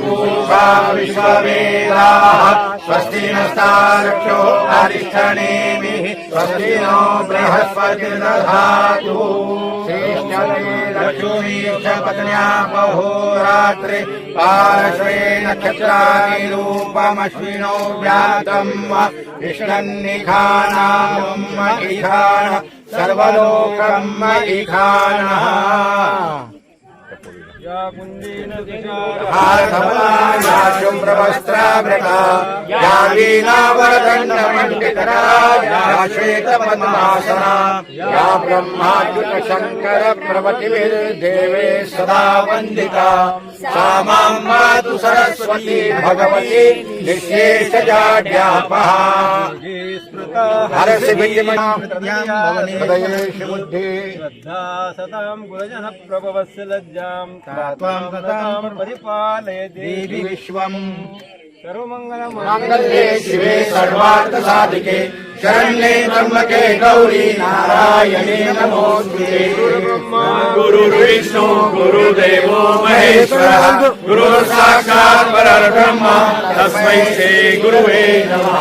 पूषा विश्ववेदाः स्वस्ति नस्तारक्षो अरिष्ठनेमिः स्वस्ति नो बृहस्पतिर्दधातु लक्ष्मीपत्न्या बहोरात्रि पार्श्वे नक्षत्राणि रूपमश्विनो व्यातम् इष्टन्निखानाम् इखान सर्वलोकम् इखानः शुभ्रवस्त्रावृता या वीणावरदण्डमण्डितरा या श्वेतपद्मासना या ब्रह्माच्युत शङ्कर प्रभृतिभिर्देवे सदा वन्दिता सा मां पातु सरस्वती भगवती निःशेषजाड्यापहा हरसि विद्यमानहृदयेषु बुद्धि श्रद्धा सतां गुरुजन प्रभवस्य लज्जां त्वां सतां परिपालय देवी विश्वम् सर्वमङ्गलमाङ्गल्ये शिवे सर्वार्थसाधिके शरण्ये त्र्यम्बके गौरी नारायणे नमोस्तुते। गुरुर्विष्णु गुरुदेवो महेश्वरः गुरुः साक्षात् परब्रह्म तस्मै श्री गुरुवे नमः।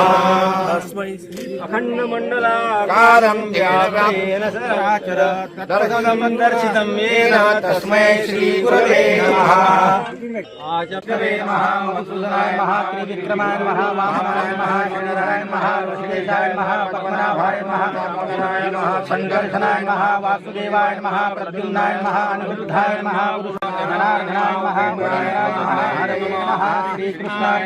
अखण्डमण्डलाकारं व्याप्तेन सचराचर दर्शनं दर्शितं येन तस्मै श्री गुरवे नमः। आचम्ये महामधुसूदनाय महात्रिविक्रमाय महावाहनाय महाशनिराय महाऋषिकेशाय महापवनाभाय महाकामाय महासंकर्षणाय महावासुदेवाय महाप्रद्युम्नाय महाअनिरुद्धाय महापुरुषाय महागुणाय महाहरये महाश्रीकृष्णाय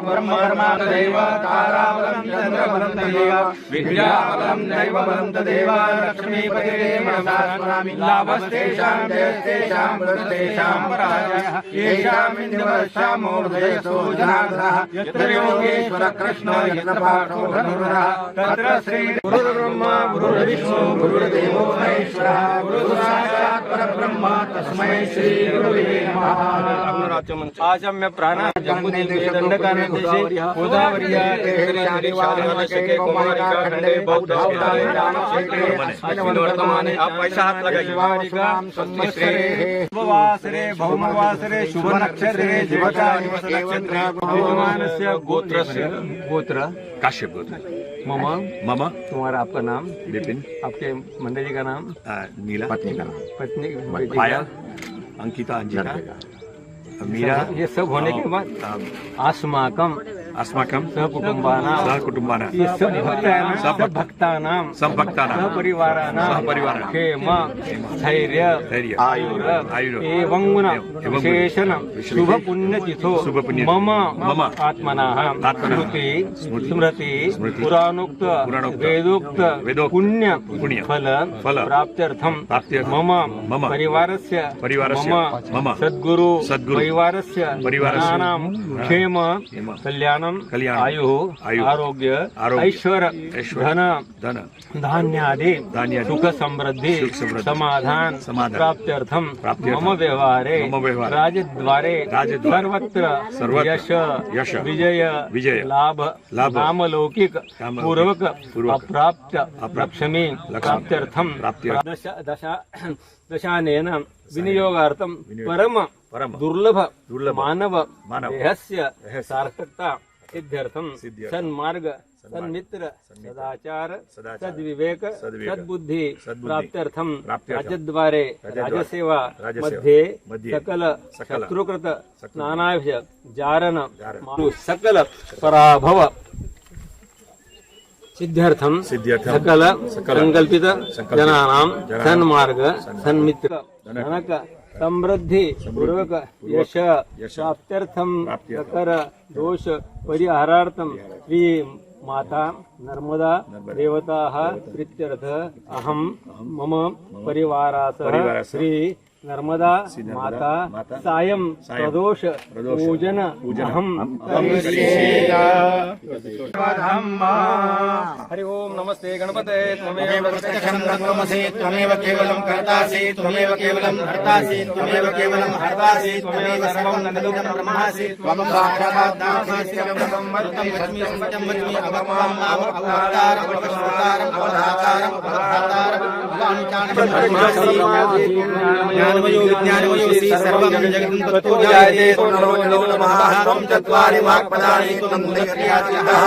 ब्रह्म परमात्मदेव ताराबलं चन्द्रबलं तदेव विद्याबलं दैवबलं तदेव लक्ष्मीपतिरे मनसास्मरामि लाभस्तेषां जयस्तेषां वृत्तेषां पराजयः येषामिन्द्रवशां मूर्धयसो जनार्दनः यत्र योगेश्वर कृष्णो यत्र पार्थो धनुर्धरः तत्र श्री गुरुर्ब्रह्मा गुरुर्विष्णु गुरुर्देवो महेश्वरः गुरुः साक्षात् परब्रह्म तस्मै श्री गुरुवे नमः। आचम्य प्राण जम्बुदीपे दण्डकारदेशे गोदावर्या तीर्थरे कुमारिकाखण्डे बौद्धस्थिताय रामक्षेत्रे अस्मिन् वर्तमाने आप पैसा हाथ लगाइए शुभवासरे भौमवासरे शुभ नक्षत्रे जीवता निवस नक्षत्रे भगवानस्य गोत्रस्य गोत्र काश्यप गोत्र। मम तुम्हारा आपका नाम विपिन। आपके मंडली का नाम नीला पत्नी का नाम पत्नी पायल अंकिता अंजिता मीरा। ये सब होने के बाद अस्माकम अस्माकं सहकुटुम्बानां सहकुटुम्बानां ये सब भक्तानां सपरिवाराणां क्षेम स्थैर्य आयुर एवं विशेषण शुभ पुण्यतिथो मम आत्मनः स्मृति पुराणोक्त वेदोक्त पुण्य फल प्राप्त्यर्थं मम परिवारस्य मम सद्गुरु परिवारस्य नानां क्षेम कल्याणं आयुः आरोग्य ऐश्वर्य धन धान्यादि सुख समृद्धि समाधान प्राप्त्यर्थं मम व्यवहारे राजद्वारे सर्वत्र यश विजय लाभ नामलौकिक पूर्वक अप्राप्त लक्ष्मी प्राप्त्यर्थं दशानेन विनियोगार्थं परम दुर्लभ मानव देहस्य सार्थकता सिद्ध्यर्थं सन्मार्ग सन्मित्र सदाचार सद्विवेक सद्बुद्धि प्राप्त्यर्थं राज्यद्वारे राजसेवा मध्ये सकल शत्रुकृत नानाविध जारन सकल पराभव सिद्ध्यर्थं सकल संकल्पित जनानां सन्मार्ग सन्मित्र धनक समृद्धि पूर्वक यश प्राप्त्यर्थं सकल दोष परिहारार्थं श्री माता नर्मदा देवताः प्रीत्यर्थ अहं मम परिवारासह श्री नर्मदा माता सायं प्रदोष पूजन अहं हरि ओम नमस्ते गणपते त्वमेव प्रत्यक्षं ब्रह्मसि त्वमेव केवलं कर्तासि त्वमेव केवलं भर्तासि त्वमेव केवलं हर्तासि त्वमेव सर्वं नन्दुतं ब्रह्मासि त्वं साक्षात् नामस्य ब्रह्मं वर्तं वच्मि सत्यं वच्मि अवक्तं नाम अवतारं अवतारं अवधातारं अवधातारं ज्ञानमयो विज्ञानमयो श्री सर्वं जगतं तत्तो जायते नरो नमः त्वं चत्वारि वाक्पदानि त्वं मुदक्रियातः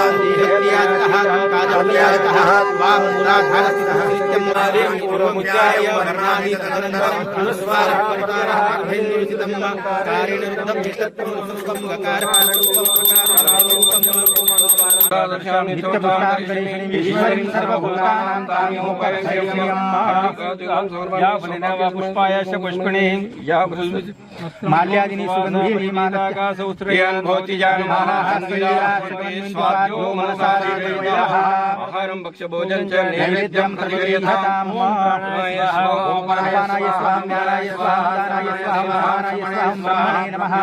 कादव्यातः वामूलाधारस्थितः नित्यं नादेव पूर्वमुच्चाय वर्णानि तदनन्तरं अनुस्वारः परितारः अर्धेन्दुचितं कारेण रुद्धं निष्ठत्वं सुष्ठं गकारः ईश्वरीं सर्वभूतानां तामिमुपरिसंयम्या फलिनव पुष्पायाश्च पुष्पिणी या माल्यादिनी सुगन्धि माताकाशौस्त्रयान् भवति जानमाहास्वाद्यो मनसा आहारं भक्ष्यभोजनं च नैवेद्यं प्रतिगृह्यताम् प्राणायाय स्वाहा ज्ञानाय स्वाहा दानाय स्वाहा महानाय स्वाहा नमः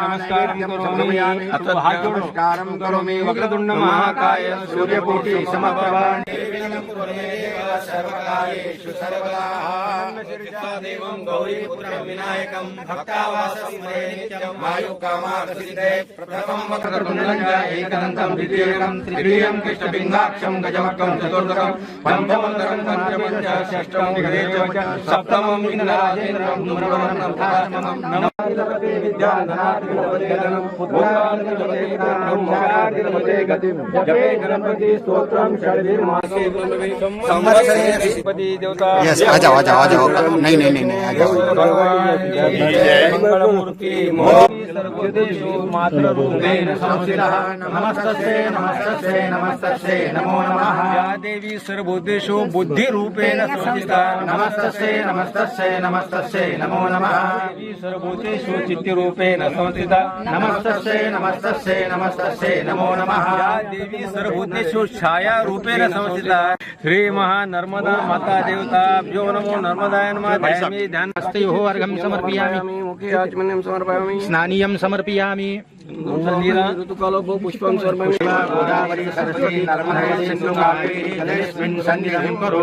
नमस्कारं करोमि नमस्कारं करोमि वक्रतुण्ड महाकाय सूर्यकोटि समप्रभा सर्वकार्येषु सर्वदा देवं गौरीपुत्रं विनायकं भक्तावासं स्मरे नित्यं आयुकामार्थसिद्धे प्रथमं वक्रतुण्डं च एकदन्तं द्वितीयं तृतीयं कृष्णपिङ्गाक्षं गजवक्त्रं चतुर्थं पञ्चमं पञ्चमं च षष्ठं गणेशं च सप्तमं इंद्रराजेन्द्रं नवमं अष्टमं नवमं विद्याधनार्थिकं पुत्रार्थिकं गतिं जपे गणपति स्तोत्रं षड्भिर्मासे संवत्सरे देवता यस आ जाओ नहीं आ जाओ मंगलमूर्ति मातृरूपेण संस्थितः नमस्तस्यै नमो नमः या देवी सर्वभूतेषु बुद्धिरूपेण संस्थिता नमस्तस्यै नमो नमः देवी सर्वभूतेषु चित्तरूपेण संस्थिता नमस्तस्यै नमो नमः या देवी सर्वभूतेषु छाया रूपेण संस्थिता श्री महानर्मदा माता देवताभ्यो नमो नर्मदाय नमः ध्यायामि ध्यानस्तयोः अर्घ्यं समर्पयामि मुखे आचमनीयं समर्पयामि स्नानीयं समर्पयामि ऋतुकालो पुष्पं समर्पयामि गोदावरी सरस्वती नर्मदा सिन्धु कावेरी जलेस्मिन् सन्निधिं करो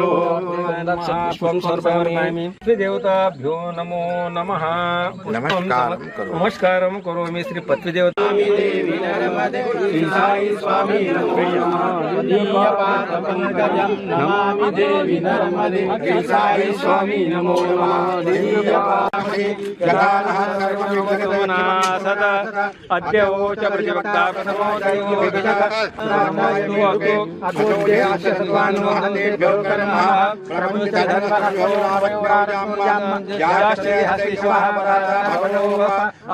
पुष्पं समर्पयामि श्री देवताभ्यो नमो नमः नमस्कारं करोमि श्री पत्नी देवता देवी नर्मदे ईशाई स्वामी नमामि देवी नर्मदे ईशाई स्वामी नमो नमः देवी जगानः सर्वविघ्ननाशः अभ्यो च प्रतिवक्ता प्रथमो दैवो विजयः रामोऽस्तु अस्तु अथोऽद्याश्चत्वानो हन्तेभ्यो कर्मः प्रमुच धर्मरक्षो रावणोरामयाश्चे हस्ति शिवः पराता भवनो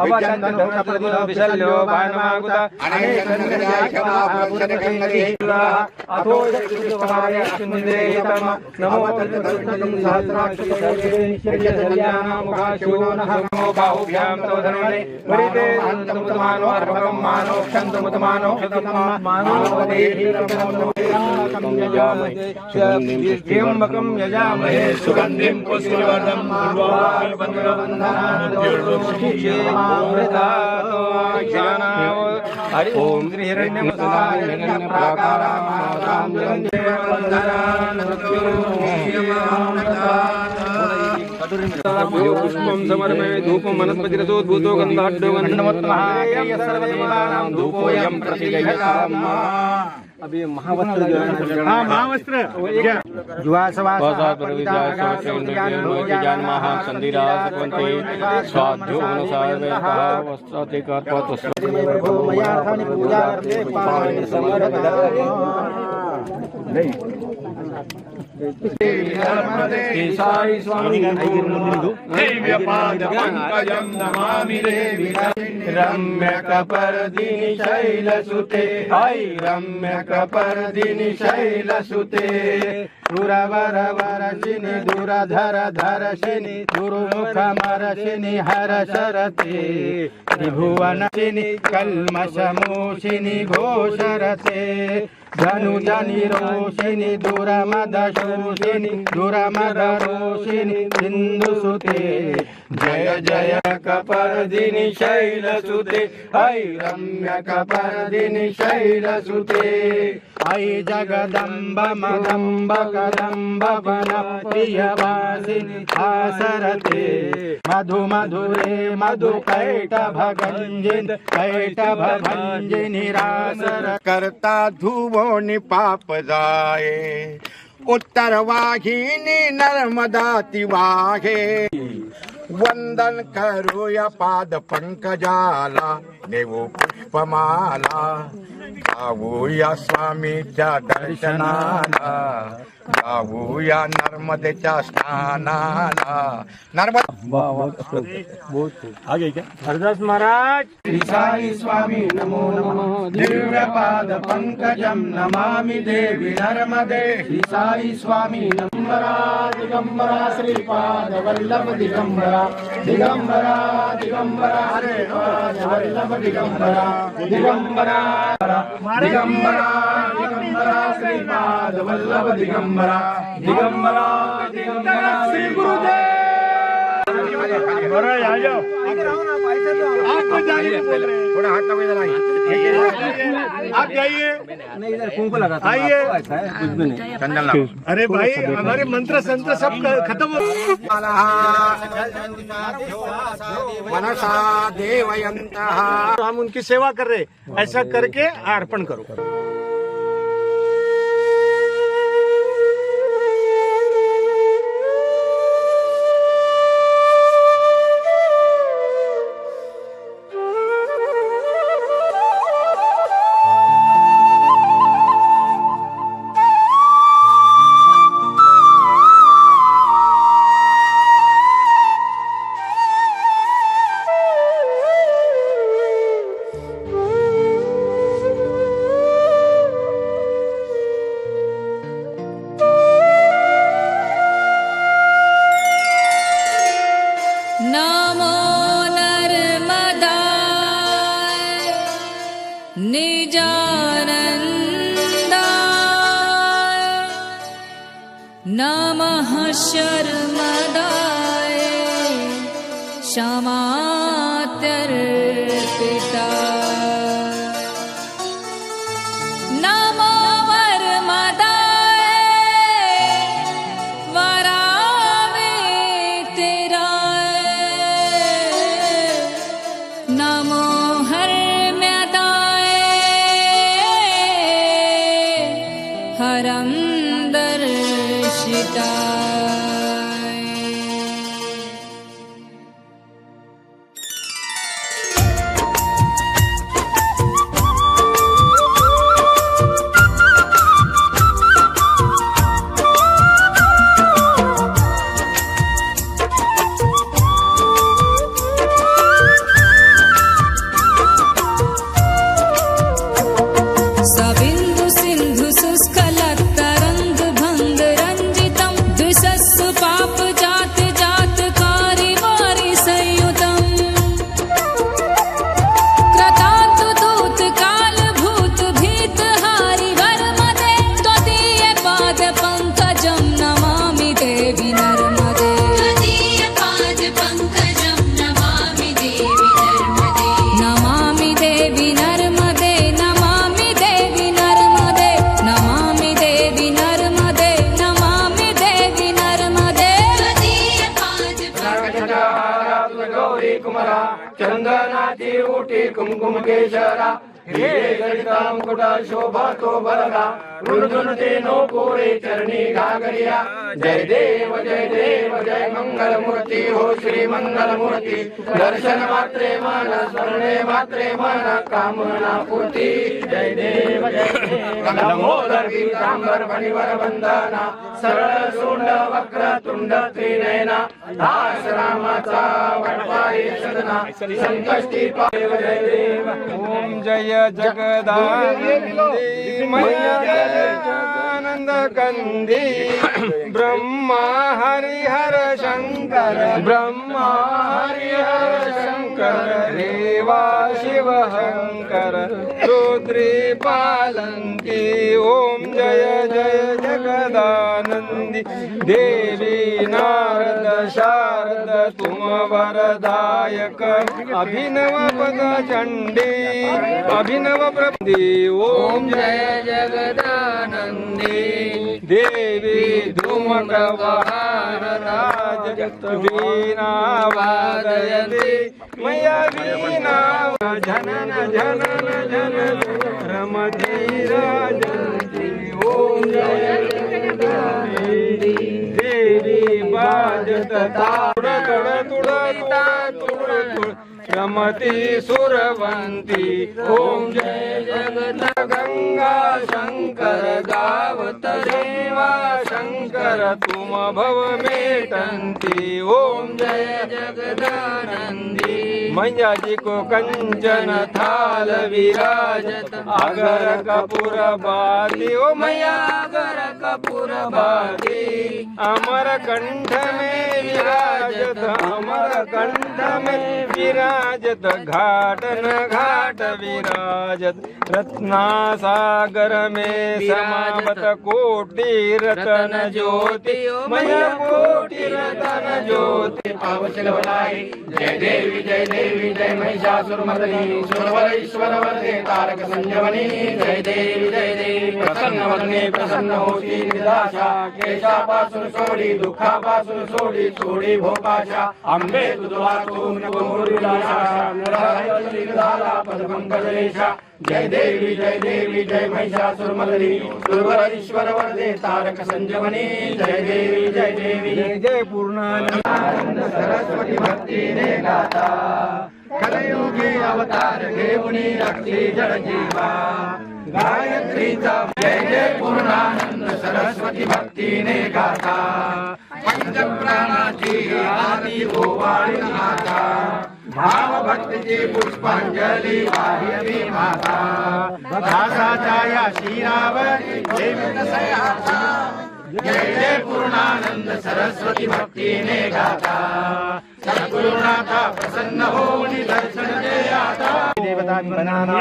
अवचन्दनो प्रतिनो विशल्यो वानमागुत अनेकन्यजाक्षमाभवति अथो यत्कृष्णवाय अश्विनिदेयतम नमो तत्तदं सहस्राक्षरजल्यानामुखाशूनः नमो बाहुभ्यां तवधनोने वरिते अन्तमुतमानो अर्भकं मानो क्षन्तमुतमानो मानो देहिरकं यजामहे सुगन्धिं पुष्पवर्धनं हरि ओम श्री पुष्पं समर्पये धूपं वनस्पतिरसोद्भूतो गन्धाढ्यो गन्धमत्महादेवं धूपोऽयं प्रतिगच्छाम। अभी महावस्त्र जो है हाँ महावस्त्र केशाय स्वामी दिव्यपादपङ्कजं नमामि देवी रम्यकपर्दिनि शैलसुते ऐ रम्यकपर्दिनि शैलसुते दुरवरवरशिनि दुरधरधरशिनि दुर्मुखमरशिनि हरशरते त्रिभुवनशिनि कल्मषमोषिनि घोषरते धनुजनिरोषिनि दुरमदशोषिनि दुरमदरोषिनि सिन्धुसुते जय जय कपर्दिनि शैलसुते ऐ रम्यकपर्दिनि शैलसुते ऐ जगदम्ब मदम्ब कदम्ब वनप्रियवासिनि आसरते मधु मधुरे मधुकैटभगञ्जिनि कैटभभञ्जिनि रासर करता धुवो निपाप जाए उत्तर वाहिनी नर्मदा तिवाहे वंदन करो या पाद पंकजाला देवो पुष्पमाला जाऊया स्वामीच्या दर्शनाला जाऊया नर्मदेच्या स्नानाला नर्मदा आगे क्या हरदास महाराज श्री साई स्वामी नमो नमः दिव्य पाद पंकजम नमामि देवी नर्मदे श्री साई स्वामी दिगंबरा दिगंबरा श्रीपाद वल्लभ दिगंबरा दिगंबरा दिगंबरा श्रीपाद वल्लभ दिगंबरा दिगंबरा दिगंबरा दिगंबरा श्रीपाद वल्लभ दिगंबरा दिगंबरा दिगंबरा श्री गुरुदेव आ जाओ आपको जाइए थोड़ा हाथ लगे जरा आप जाइए नहीं इधर कुंकू लगा आइए कुछ भी नहीं चंदन लगाओ अरे भाई हमारे मंत्र संत्र सब खत्म हो मनसा देवयन्तः हम उनकी सेवा कर रहे ऐसा करके अर्पण करो नमः शर्मदाय क्षमात्यर्पिता नमो वरमदाय वरावेतिराय नमो हर्म्यदाय हरं दर्शिताय ऊटी कुमकुम केशरा हिरे गणिता मुकुटा शोभा तो बलगा रुणझुनते नो पूरे चरणी घागरिया जय देव जय मंगल मूर्ति हो श्री मंगल मूर्ति दर्शन मात्रे मन स्मरणे मात्रे मन कामना पूर्ति जय देव लंबोदर पीतांबर फणिवर वंदना सरळ सोंड वक्र तुंड त्रिनयना दास रामाचा वडपाई सदना संकष्टी पाव जय देव ओम जय जगदानंदी मैया आनंद कंदी ब्रह्मा हरिहर शंकर ब्रह्मा हरिहर शंकर रेवा शिव हंकर रुद्री पालंती ओम जय जय जगदानंदी देवी नारद शारद तुम वरदायक अभिनव पद चंडी अभिनव प्रपदी ओम जय जगदानंदी देवी धूमक वहार राज वीणा वादयति मैया वीणा जनन जनन जनन रमधीराजन्ति ओम जय जगदानंदी देवी बाजत तुड़ तुड़ तुड़ता तुड़ तुड़ रमती सुरवंती ओम जय जगत गंगा शंकर गावत रेवा शंकर तुम भव मेटंती ओम जय जगदानंदी मैया जी को कंचन थाल विराजत अगर कपूर बाती ओ मैया अगर कपूर बाती अमर कंठ में विराजत अमर कंठ में विराजत घाट न घाट विराजत रत्ना सागर में समावत कोटि रतन ज्योति मैया कोटि रतन ज्योति पावचल बनाई जय देवी जय महिषासुर मर्दिनी सुरवर ईश्वर वरदे तारक संजवनी जय देवी प्रसन्न वदने प्रसन्न होती निराशा केशापासून सोडी दुःखापासून सोडी सोडी भोपाशा अंबे तुझा तू नको विलासा निर्धारा पद पंकजेशा जय देवी जय महिषासुर मर्दिनी सुरवर ईश्वर वरदे तारक संजवनी जय देवी जय पूर्णानंद सरस्वती भक्ति ने गाता कलयुगी अवतार घेऊनी रक्षी जड जीवा गायत्रीचा जय पूर्णानंद सरस्वती भक्तीने गाता पंचप्राणाची आरती ओवाळी माता भाव भक्तीची पुष्पांजली वाहिली माता दासाच्या या शिरावर देवीत सह्याचा जय पूर्णानंद सरस्वती भक्तीने गाता सद्गुरुनाथा प्रसन्न होऊन दर्शन दे आता देवता बनाना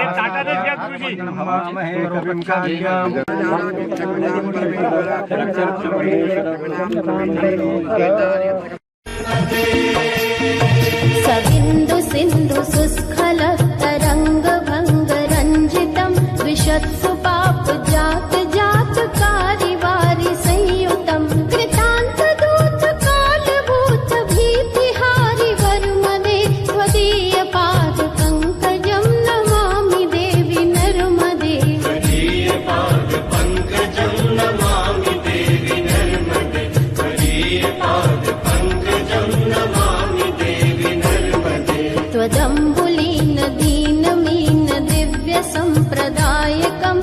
सविन्दु सिन्धु सुस्खल तरंग भंग रंजितम विशत्सु पाप जात जात कारी वारि संयुतम कृतांत दूत काल भूत भीतिहारि वरुमदे त्वदीय पाद पंकजं नमामि देवी नर्मदे त्वदीय पाद पंकजं नमामि देवी नर्मदे त्वदीय पाद पंकजं नमामि देवी नर्मदे त्वदम्बुलीन दीनमीन दिव्य संप्रदायकं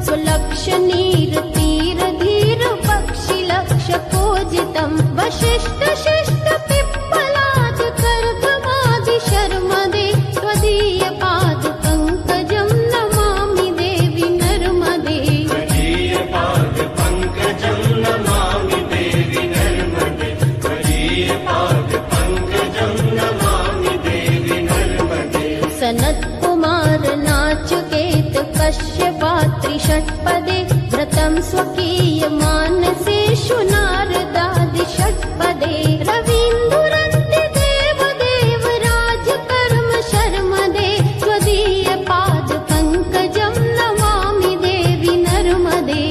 सुलक्ष्य नीर तीर धीर पक्षी लक्ष्य पूजितं वशिष्ठ शिष्ट पिप्पलाद कर्दमादि शर्मदे त्वदीय पाद पंकजं नमामि देवी नर्मदे सनत कुमार नाचकेत कश्यपात्रि षट्पदे व्रतं स्वकीय मानसेषु नारदादि षट्पदे रवीन्दुरन्ति देवदेव राजकर्म शर्मदे त्वदीय पाद पंकजं नमामि देवी नर्मदे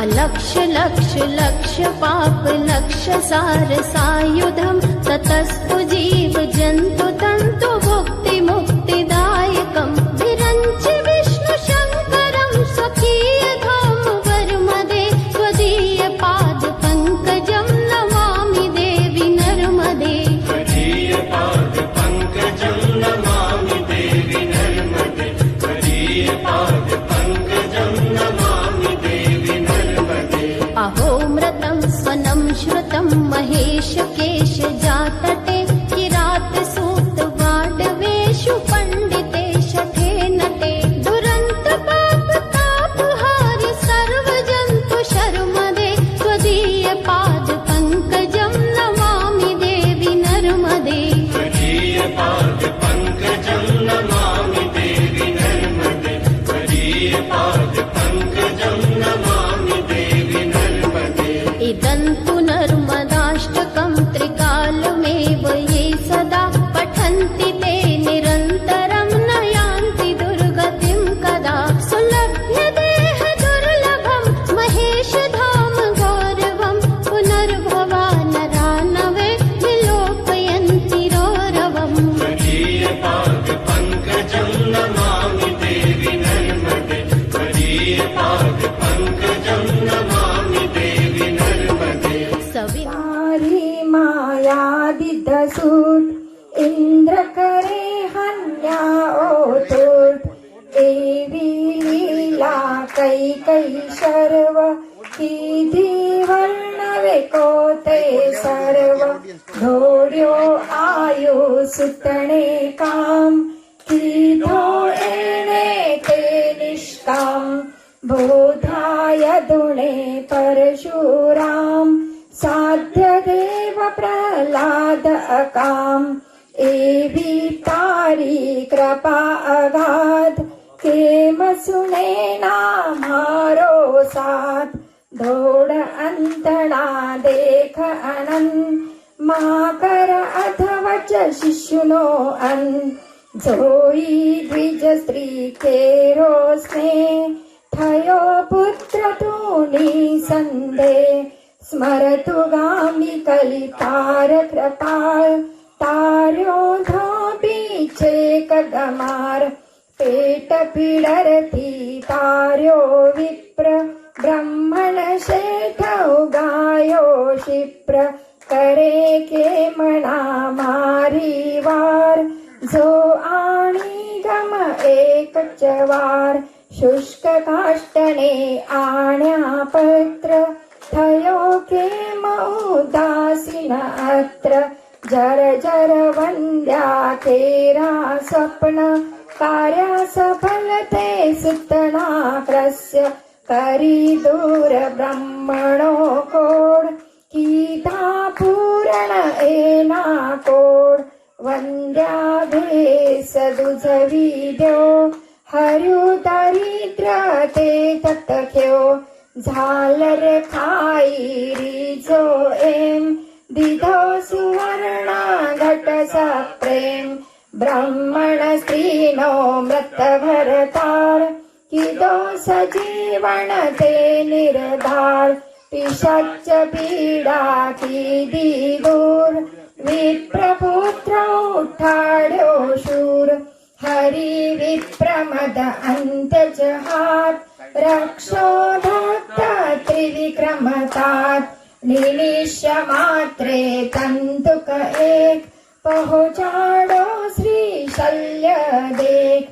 अलक्ष लक्ष लक्ष पाप लक्ष सार सायुधं ततस्तु जीव जन्तु तन्तु भुक्ति मुक्तिदायकं विरञ्च विष्णु शङ्करं स्वकीय धाम वर्मदे त्वदीय पाद पंकजं नमामि देवी नर्मदे अहोमृतं स्वनं श्रुतं महेश केश जातटे किरात सूत वाडवेषु पंडिते शठे नटे दुरंत पाप तापहारि सर्व जन्तु शर्मदे त्वदीय पाद पंकजं नमामि देवी नर्मदे इदन्तु नर्मदाष्टकं त्रिकालमेव ये सदा पठन्ति ते निरन्तरं न यान्ति दुर्गतिं कदा सुलभ्य देह दुर्लभं महेश धाम गौरवं पुनर्भवा नरा नवे विलोकयन्ति रौरवम् सारी मायादिदसूत इंद्र करे हन्या ओतुत देवी लीला कै शर्व किधी वर्णवे कोते सर्व घोड्यो आयो सुतणे काम किधो एणे ते निष्काम बोधाय दुणे परशुराम साध्य देव प्रह्लाद अकाम एवी तारी कृपा अगाध केम सुने ना मारो साथ दौड़ अंतणा देख अनंत माकर अथवच शिशुनो अन जोई द्विज स्त्री केरो स्नेह थयो पुत्र तूनी संदे स्मरतु गामी कलितार कृपाल तार्यो धापीचे कगमार पेट पीडरती तार्यो विप्र ब्रह्मण शेठ उगायो क्षिप्र करे के मना मारी वार जो आणी गम एक चवार शुष्क काष्टने आण्या पत्र थयो के उदासीन अत्र जर जर वंद्या तेरा स्वप्न कार्या सफल ते सुतना क्रस्य करी दूर ब्रह्मणो कोड कीता पूर्ण एना कोड वंद्या भेस दुजवी द्यो हरु दरिद्र ते तत्ख्यो झालर खाई रिजो एम दिधो सुवर्ण घट सप्रेम ब्राह्मण स्त्रीनो मृत भरतार किदो सजीवन ते निर्धार पिशाच पीडा की दूर विप्रपुत्र उठाड्यो शूर हरि विप्रमद अंत्यजहात रक्षो भक्त त्रिविक्रमतात निमिष मात्रे तंतुक एक पहुँचाड़ो श्री शल्य देख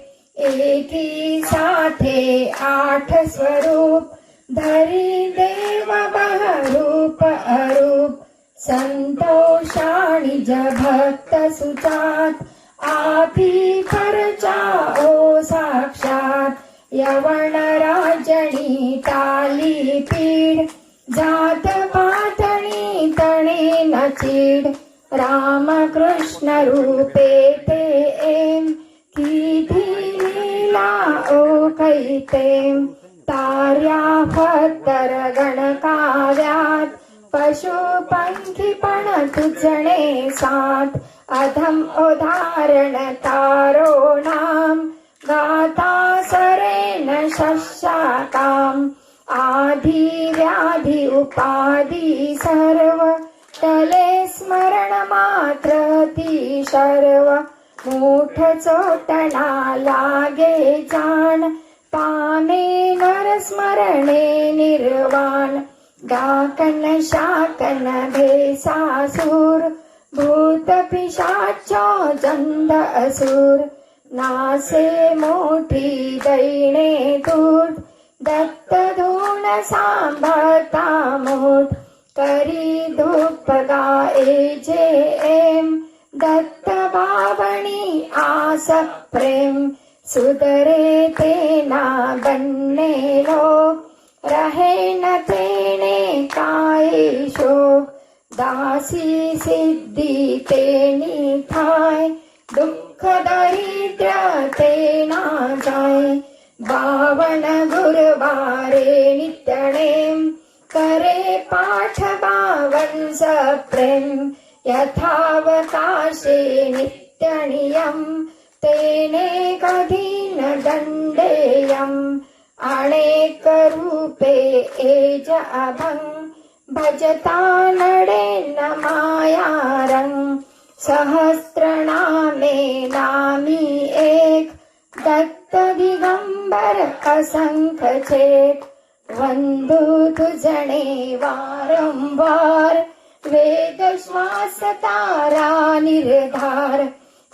एकी साथे 8 स्वरूप धरी देव बहरूप अरूप संतोषाणि ज भक्त सुचात आपी परचाओ साक्षात यवन राजणी टाली पीड जात पातणी तणे न चीड राम कृष्ण रूपे ते एम किती लीला ओ कैतेम तार्या फत्तर गणकाव्यात पशु पंखी पण तुझणे साथ अधम उदाहरण तारो नाम गाता सरेन शशाकाम आधी व्याधी उपाधी सर्व टले स्मरण मात्र ती शर्व मूठ चोटना लागे जाण पामे नर स्मरणे निर्वाण डाकन शाकन भेसासूर भूत पिशाचो जंद असुर नासे मोठी दैणे दूत दत्त धून सांभळता मोठ करी धूप गाए जे एम दत्त बावणी आस प्रेम सुधरे तेना बन्ने लोक रहे न तेने काय शोक दासी सिद्धी तेनी थाय दुःख दरिद्र तेना जाय बावन गुरुवारे नित्यनेम करे पाठ बावंस प्रेम यथावकाशे नित्यनियम तेने कधी न दंडेयम अनेक रूपे एज अभंग भजता नडे न मायारंग सहस्त्रनामे नामी एक दत्त दिगंबर असंख्य चेत वंदू तुझणे वारंवार वेद श्वास तारा निर्धार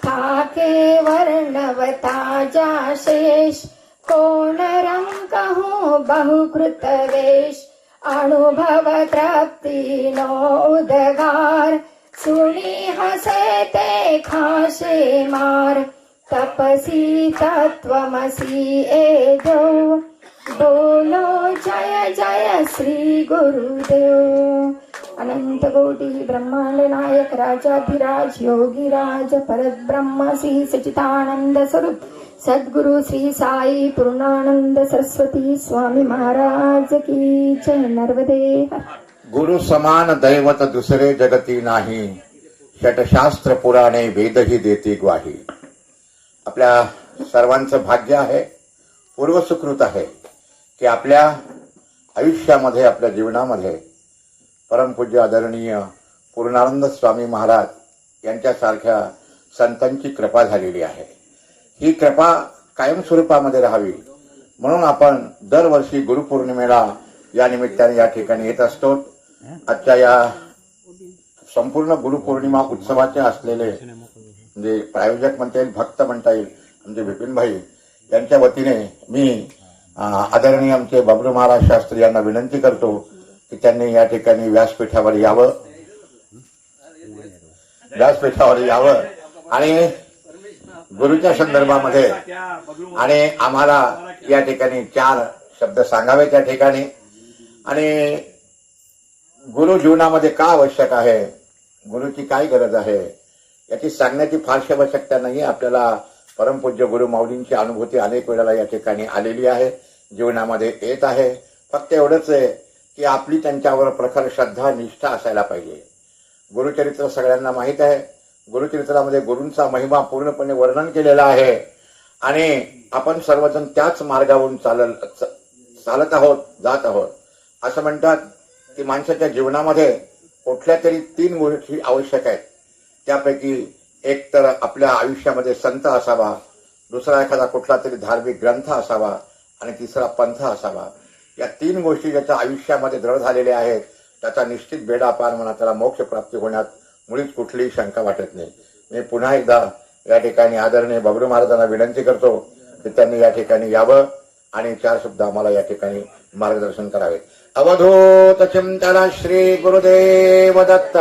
थाके वर्णवता जाशेष कोण रंग हो बहुकृत वेश अनुभव तृप्ती नो उदगार सुनी हसे ते खाशे मार तपसी तत्वमसी ए जो बोलो जय जय श्री गुरुदेव अनंत कोटि ब्रह्मांड नायक राजाधिराज योगीराज परब्रह्म श्री सच्चिदानंद स्वरूप सद्गुरु श्री साई पूर्णानंद सरस्वती स्वामी महाराज की जय नर्मदे हर. गुरु समान दैवत दुसरे जगती नाही षटशास्त्र पुराणे वेदही देती ग्वाही. आपल्या सर्वांचं भाग्य आहे, पूर्वसुकृत आहे की आपल्या आयुष्यामध्ये आपल्या जीवनामध्ये परमपूज्य आदरणीय पूर्णानंद स्वामी महाराज यांच्यासारख्या संतांची कृपा झालेली आहे. ही कृपा कायमस्वरूपामध्ये राहावी म्हणून आपण दरवर्षी गुरुपौर्णिमेला या निमित्ताने या ठिकाणी येत असतो. आजच्या या संपूर्ण गुरुपौर्णिमा उत्सवाचे असलेले म्हणजे प्रायोजक म्हणता येईल, भक्त म्हणता येईल, म्हणजे विपिनभाई यांच्या वतीने मी आदरणीय आमचे बबलू महाराज शास्त्री यांना विनंती करतो की त्यांनी या ठिकाणी व्यासपीठावर यावं आणि गुरुच्या संदर्भामध्ये आणि आम्हाला या ठिकाणी 4 शब्द सांगावे त्या ठिकाणी. आणि गुरु जीवनामध्ये का आवश्यक आहे, गुरुची काय गरज आहे याची सांगण्याची फारशी आवश्यकता नाही. आपल्याला परमपूज्य गुरु माऊलींची अनुभूती अनेक वेळेला या ठिकाणी आलेली आहे, जीवनामध्ये येत आहे. फक्त एवढंच आहे की आपली त्यांच्यावर प्रखर श्रद्धा निष्ठा असायला पाहिजे. गुरुचरित्र सगळ्यांना माहीत आहे. गुरुचरित्रामध्ये गुरूंचा महिमा पूर्णपणे वर्णन केलेला आहे आणि आपण सर्वजण त्याच मार्गावरून चालत आहोत, जात आहोत. असं म्हणतात की माणसाच्या जीवनामध्ये कुठल्या तरी 3 गोष्टी आवश्यक आहेत. त्यापैकी एक तर आपल्या आयुष्यामध्ये संत असावा, दुसरा एखादा कुठला तरी धार्मिक ग्रंथ असावा आणि तिसरा पंथ असावा. या 3 गोष्टी ज्याच्या आयुष्यामध्ये दृढ झालेल्या आहेत त्याचा निश्चित बेडा पार म्हणा, त्याला मोक्ष प्राप्ती होण्यात मुळीच कुठलीही शंका वाटत नाही. मी पुन्हा एकदा या ठिकाणी आदरणीय बबरू महाराजांना विनंती करतो की त्यांनी या ठिकाणी यावं आणि 4 शब्द आम्हाला या ठिकाणी मार्गदर्शन करावे. अवधूत चिंतन श्री गुरुदेव दत्त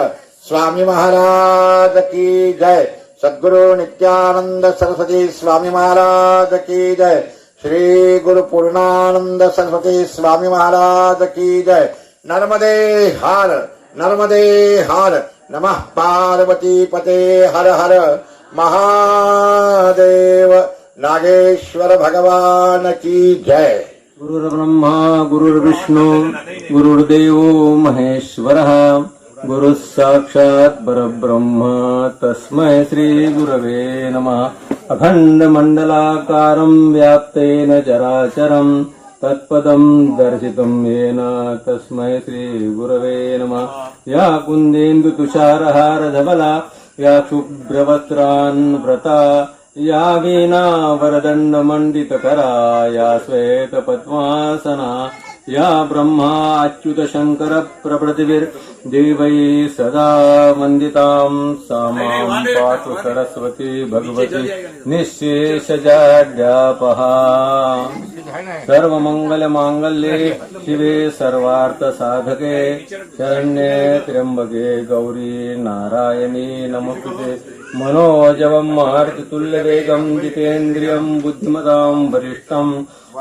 स्वामी महाराज की जय. सद्गुरु नित्यानंद सरस्वती स्वामी महाराज की जय. श्री गुरु पूर्णानंद सरस्वती स्वामी महाराज की जय. नर्मदे हर, नर्मदे हर. नमः पार्वती पते हर हर महादेव. नागेश्वर भगवान की जय. गुरुर्ब्रह्मा गुरुर्विष्णु गुरुर्देवो महेश्वरः गुरुः साक्षात् परब्रह्म तस्मै श्री गुरवे नमः. अखण्डमण्डलाकारं व्याप्तेन चराचरं तत्पदं दर्शितं येन तस्मै श्री गुरवे नमः. या कुन्देन्दु तुषारहारधवला या शुभ्रवस्त्रान्व्रता या वीणा वरदण्ड मंडितकरा या श्वेत पद्मासना या ब्रह्मा अच्युत शंकर प्रभृतिभिर देवै सदा वन्दितां सा मां पातु सरस्वती भगवती निःशेषजाड्यापहा. सर्वमंगल मांगल्ये शिवे सर्वार्थ साधके शरण्ये त्र्यंबके गौरी नारायणी नमोस्तुते. मनोजवं मारुततुल्यवेगं जितेन्द्रियं बुद्धिमतां वरिष्ठं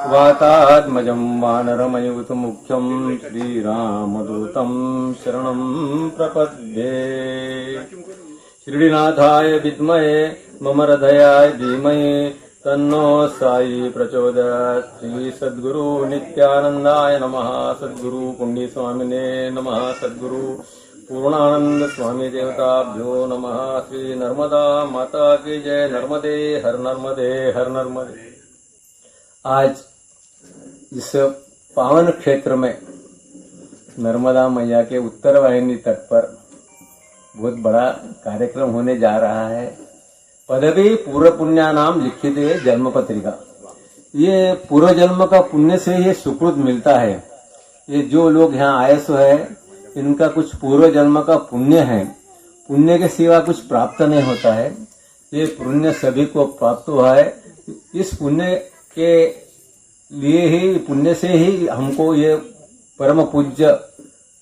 वातात्मजं वानरमयुतमुख्यं श्रीरामदूतं शरणं प्रपद्ये. श्रीनाथाय विद्महे मम हृदयाय धीमहि तन्नो साई प्रचोदयात्. श्री सद्गुरु नित्यानंदाय नमः. सद्गुरु पुण्य स्वामिने नमः. सद्गुरु पूर्णानंद स्वामी देवताभ्यो नमः. श्री नर्मदा माता की जय. नर्मदे हर, नर्मदे हर, नर्मदे. आज इस पावन क्षेत्र में नर्मदा मैया के उत्तर वाहिनी तट पर बहुत बड़ा कार्यक्रम होने जा रहा है. पदवी पूर्व पुण्या नाम लिखित है जन्म पत्रिका. ये पूर्व जन्म का पुण्य से ये सुकृत मिलता है. ये जो लोग यहाँ आए सो है इनका कुछ पूर्व जन्म का पुण्य है. पुण्य के सिवा कुछ प्राप्त नहीं होता है. ये पुण्य सभी को प्राप्त हुआ है. इस पुण्य के लिए ही, पुण्य से ही हमको ये परम पूज्य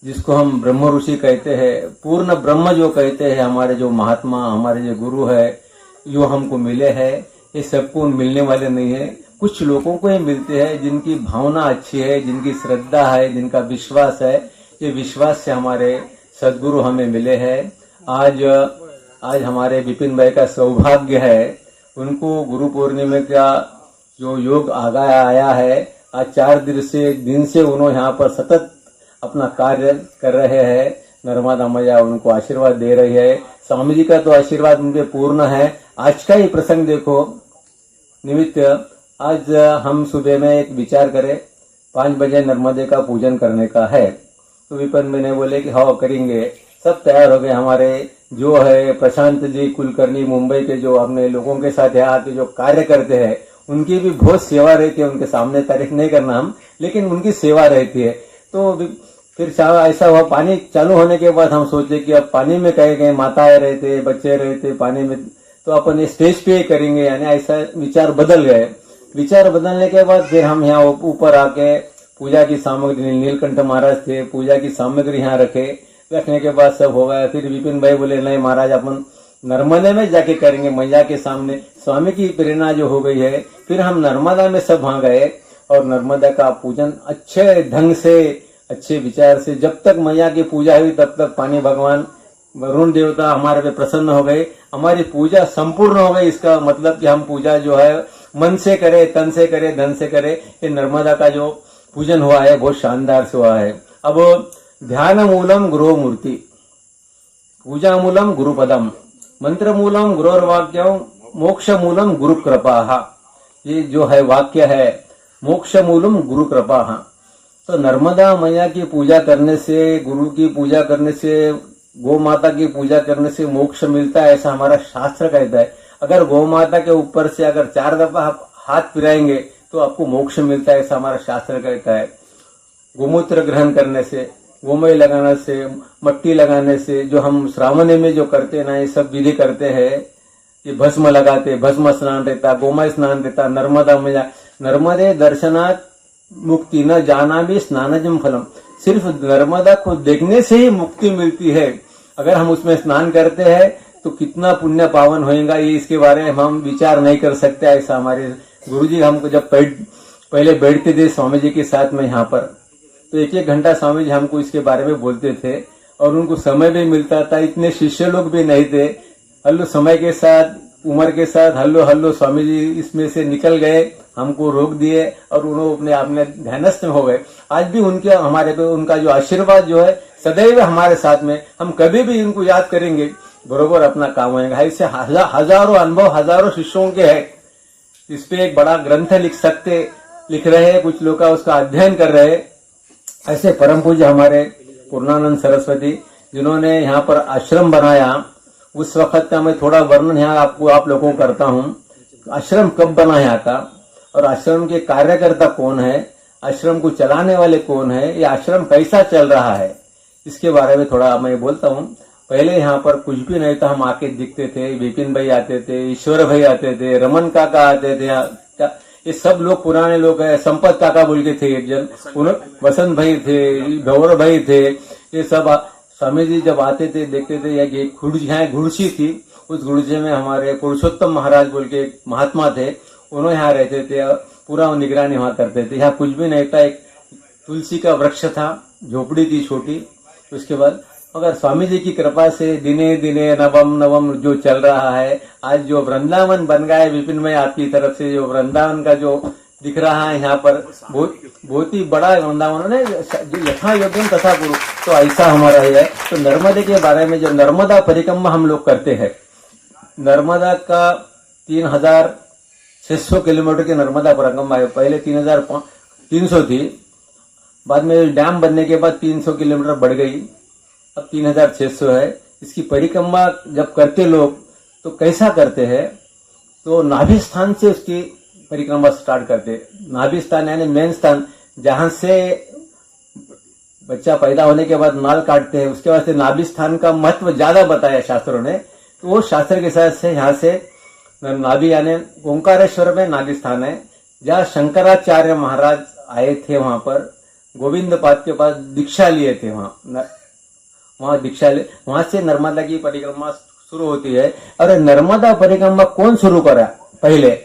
जिसको हम ब्रह्म ऋषि कहते हैं, पूर्ण ब्रह्म जो कहते हैं, हमारे जो महात्मा, हमारे जो गुरु है, जो हमको मिले हैं. ये सबको मिलने वाले नहीं है. कुछ लोगों को ही मिलते हैं जिनकी भावना अच्छी है, जिनकी श्रद्धा है, जिनका विश्वास है. ये विश्वास से हमारे सद्गुरु हमें मिले हैं. आज हमारे विपिन भाई का सौभाग्य है. उनको गुरु पूर्णिमा का जो योग आया है, आज 4 दिन से उन्होंने यहाँ पर सतत अपना कार्य कर रहे हैं. नर्मदा मैया उनको आशीर्वाद दे रही है. स्वामी जी का तो आशीर्वाद उनके पूर्ण है. आज का ही प्रसंग देखो निमित्त. आज हम सुबह में एक विचार करें 5 बजे नर्मदे का पूजन करने का है. तो विपिन मैंने बोले कि हाँ करेंगे. सब तैयार हो गए. हमारे जो है प्रशांत जी कुलकर्णी मुंबई के, जो अपने लोगों के साथ यहाँ आके जो कार्य करते हैं, उनकी भी बहुत सेवा रहती है. उनके सामने तारीफ नहीं करना हम, लेकिन उनकी सेवा रहती है. तो फिर ऐसा हुआ, पानी चालू होने के बाद हम सोचे कि अब पानी में कहीं माताएं रहते, बच्चे रहते पानी में, तो अपन स्टेज पे ही करेंगे. यानी ऐसा विचार बदल गए. विचार बदलने के बाद फिर हम यहाँ ऊपर आके पूजा की सामग्री, नीलकंठ महाराज थे, पूजा की सामग्री यहाँ रखने के बाद सब हो गया. फिर विपिन भाई बोले नहीं महाराज, अपन नर्मदे में जाके करेंगे मैया के सामने. स्वामी की प्रेरणा जो हो गई है, फिर हम नर्मदा में सब वहां गए और नर्मदा का पूजन अच्छे ढंग से, अच्छे विचार से, जब तक मैया की पूजा हुई तब तक पानी भगवान वरुण देवता हमारे पे प्रसन्न हो गए. हमारी पूजा संपूर्ण हो गई. इसका मतलब कि हम पूजा जो है मन से करे, तन से करे, धन से करे. ये नर्मदा का जो पूजन हुआ है बहुत शानदार से हुआ है. अब ध्यान मूलम गुरु मूर्ति, पूजा मूलम गुरुपदम, मंत्र मूलम गुरुर्वाक्यम, मोक्ष मूलम गुरु कृपा. ये जो है वाक्य है, मोक्ष मूलम गुरु कृपा. तो नर्मदा मैया की पूजा करने से, गुरु की पूजा करने से, गौ माता की पूजा करने से मोक्ष मिलता है, ऐसा हमारा शास्त्र कहता है. अगर गौ माता के ऊपर से अगर 4 दफा आप हाथ फिराएंगे तो आपको मोक्ष मिलता है, ऐसा हमारा शास्त्र कहता है. गोमूत्र ग्रहण करने से, गोमय लगाने से, मट्टी लगाने से, जो हम श्रावण में जो करते ना, ये सब विधि करते हैं। ये भस्म लगाते, भस्म स्नान रहता, गोमय स्नान रहता, नर्मदा में नर्मदे दर्शनात् मुक्ति न जाना भी स्नानजम फलम। सिर्फ नर्मदा को देखने से ही मुक्ति मिलती है। अगर हम उसमें स्नान करते हैं तो कितना पुण्य पावन होएगा, ये इसके बारे में हम विचार नहीं कर सकते। ऐसा हमारे गुरुजी हमको जब पहले बैठते थे स्वामी जी के साथ में यहाँ पर, तो एक एक घंटा स्वामी जी हमको इसके बारे में बोलते थे और उनको समय भी मिलता था। इतने शिष्य लोग भी नहीं थे। हल्लो समय के साथ, उम्र के साथ हल्लो स्वामी जी इसमें से निकल गए, हमको रोक दिए और उन्होंने अपने आप में ध्यानस्थ हो गए। आज भी उनके हमारे पे उनका जो आशीर्वाद जो है सदैव हमारे साथ में, हम कभी भी इनको याद करेंगे बरोबर अपना काम होगा। इससे हजारों अनुभव, हजारों शिष्यों के हैं। इस पे एक बड़ा ग्रंथ लिख रहे हैं, कुछ लोग उसका अध्ययन कर रहे हैं। ऐसे परम पूज्य हमारे पूर्णानंद सरस्वती जिन्होंने यहाँ पर आश्रम बनाया, उस वक्त का मैं थोड़ा वर्णन यहाँ आप लोगों को करता हूँ। आश्रम कब बना यहाँ का और आश्रम के कार्यकर्ता कौन है, आश्रम को चलाने वाले कौन है, ये आश्रम कैसा चल रहा है, इसके बारे में थोड़ा मैं बोलता हूँ। पहले यहाँ पर कुछ भी नहीं था, हम आके दिखते थे। विपिन भाई आते थे, ईश्वर भाई आते थे, रमन काका आते थे, ये सब लोग पुराने लोग हैं। संपत काका बोल के थे एक जन, वसंत भाई थे, गौरव भाई थे। ये सब स्वामी जी जब आते थे देखते थे। यहाँ घुड़सी थी, उस घुड़सी में हमारे पुरुषोत्तम महाराज बोल के महात्मा थे, उन्होंने यहाँ रहते थे, पूरा निगरानी वहाँ करते थे। यहाँ कुछ भी नहीं था, एक तुलसी का वृक्ष था, झोपड़ी थी छोटी। उसके बाद मगर स्वामी जी की कृपा से दिने दिने नवम जो चल रहा है, आज जो वृंदावन बन गया है विपिन भाई आपकी तरफ से, जो वृंदावन का जो दिख रहा है यहाँ पर, बहुत ही बड़ा वृंदावन है, जो यथा योग्यम तथा गुरु, तो ऐसा हमारा है। तो नर्मदे के बारे में जो नर्मदा परिक्रमा हम लोग करते हैं, नर्मदा का 3600 किलोमीटर की नर्मदा परिक्रमा है। पहले 3300 थी, बाद में डैम बनने के बाद 300 किलोमीटर बढ़ गई, अब 3600 है। इसकी परिक्रमा जब करते लोग तो कैसा करते हैं, तो नाभि स्थान से उसकी परिक्रमा स्टार्ट करते। नाभि स्थान यानी मेन स्थान, जहां से बच्चा पैदा होने के बाद नाल काटते हैं, उसके वास्ते नाभि स्थान का महत्व ज्यादा बताया शास्त्रों ने। तो वो शास्त्र के साथ से यहाँ से नाभि यानी ओंकारेश्वर में नाभि स्थान है, जहाँ शंकराचार्य महाराज आए थे। वहां पर गोविंद पाद के पास दीक्षा लिए थे, वहां दीक्षा ले, वहां से नर्मदा की परिक्रमा शुरू होती है। और नर्मदा परिक्रमा कौन शुरू करा? पहले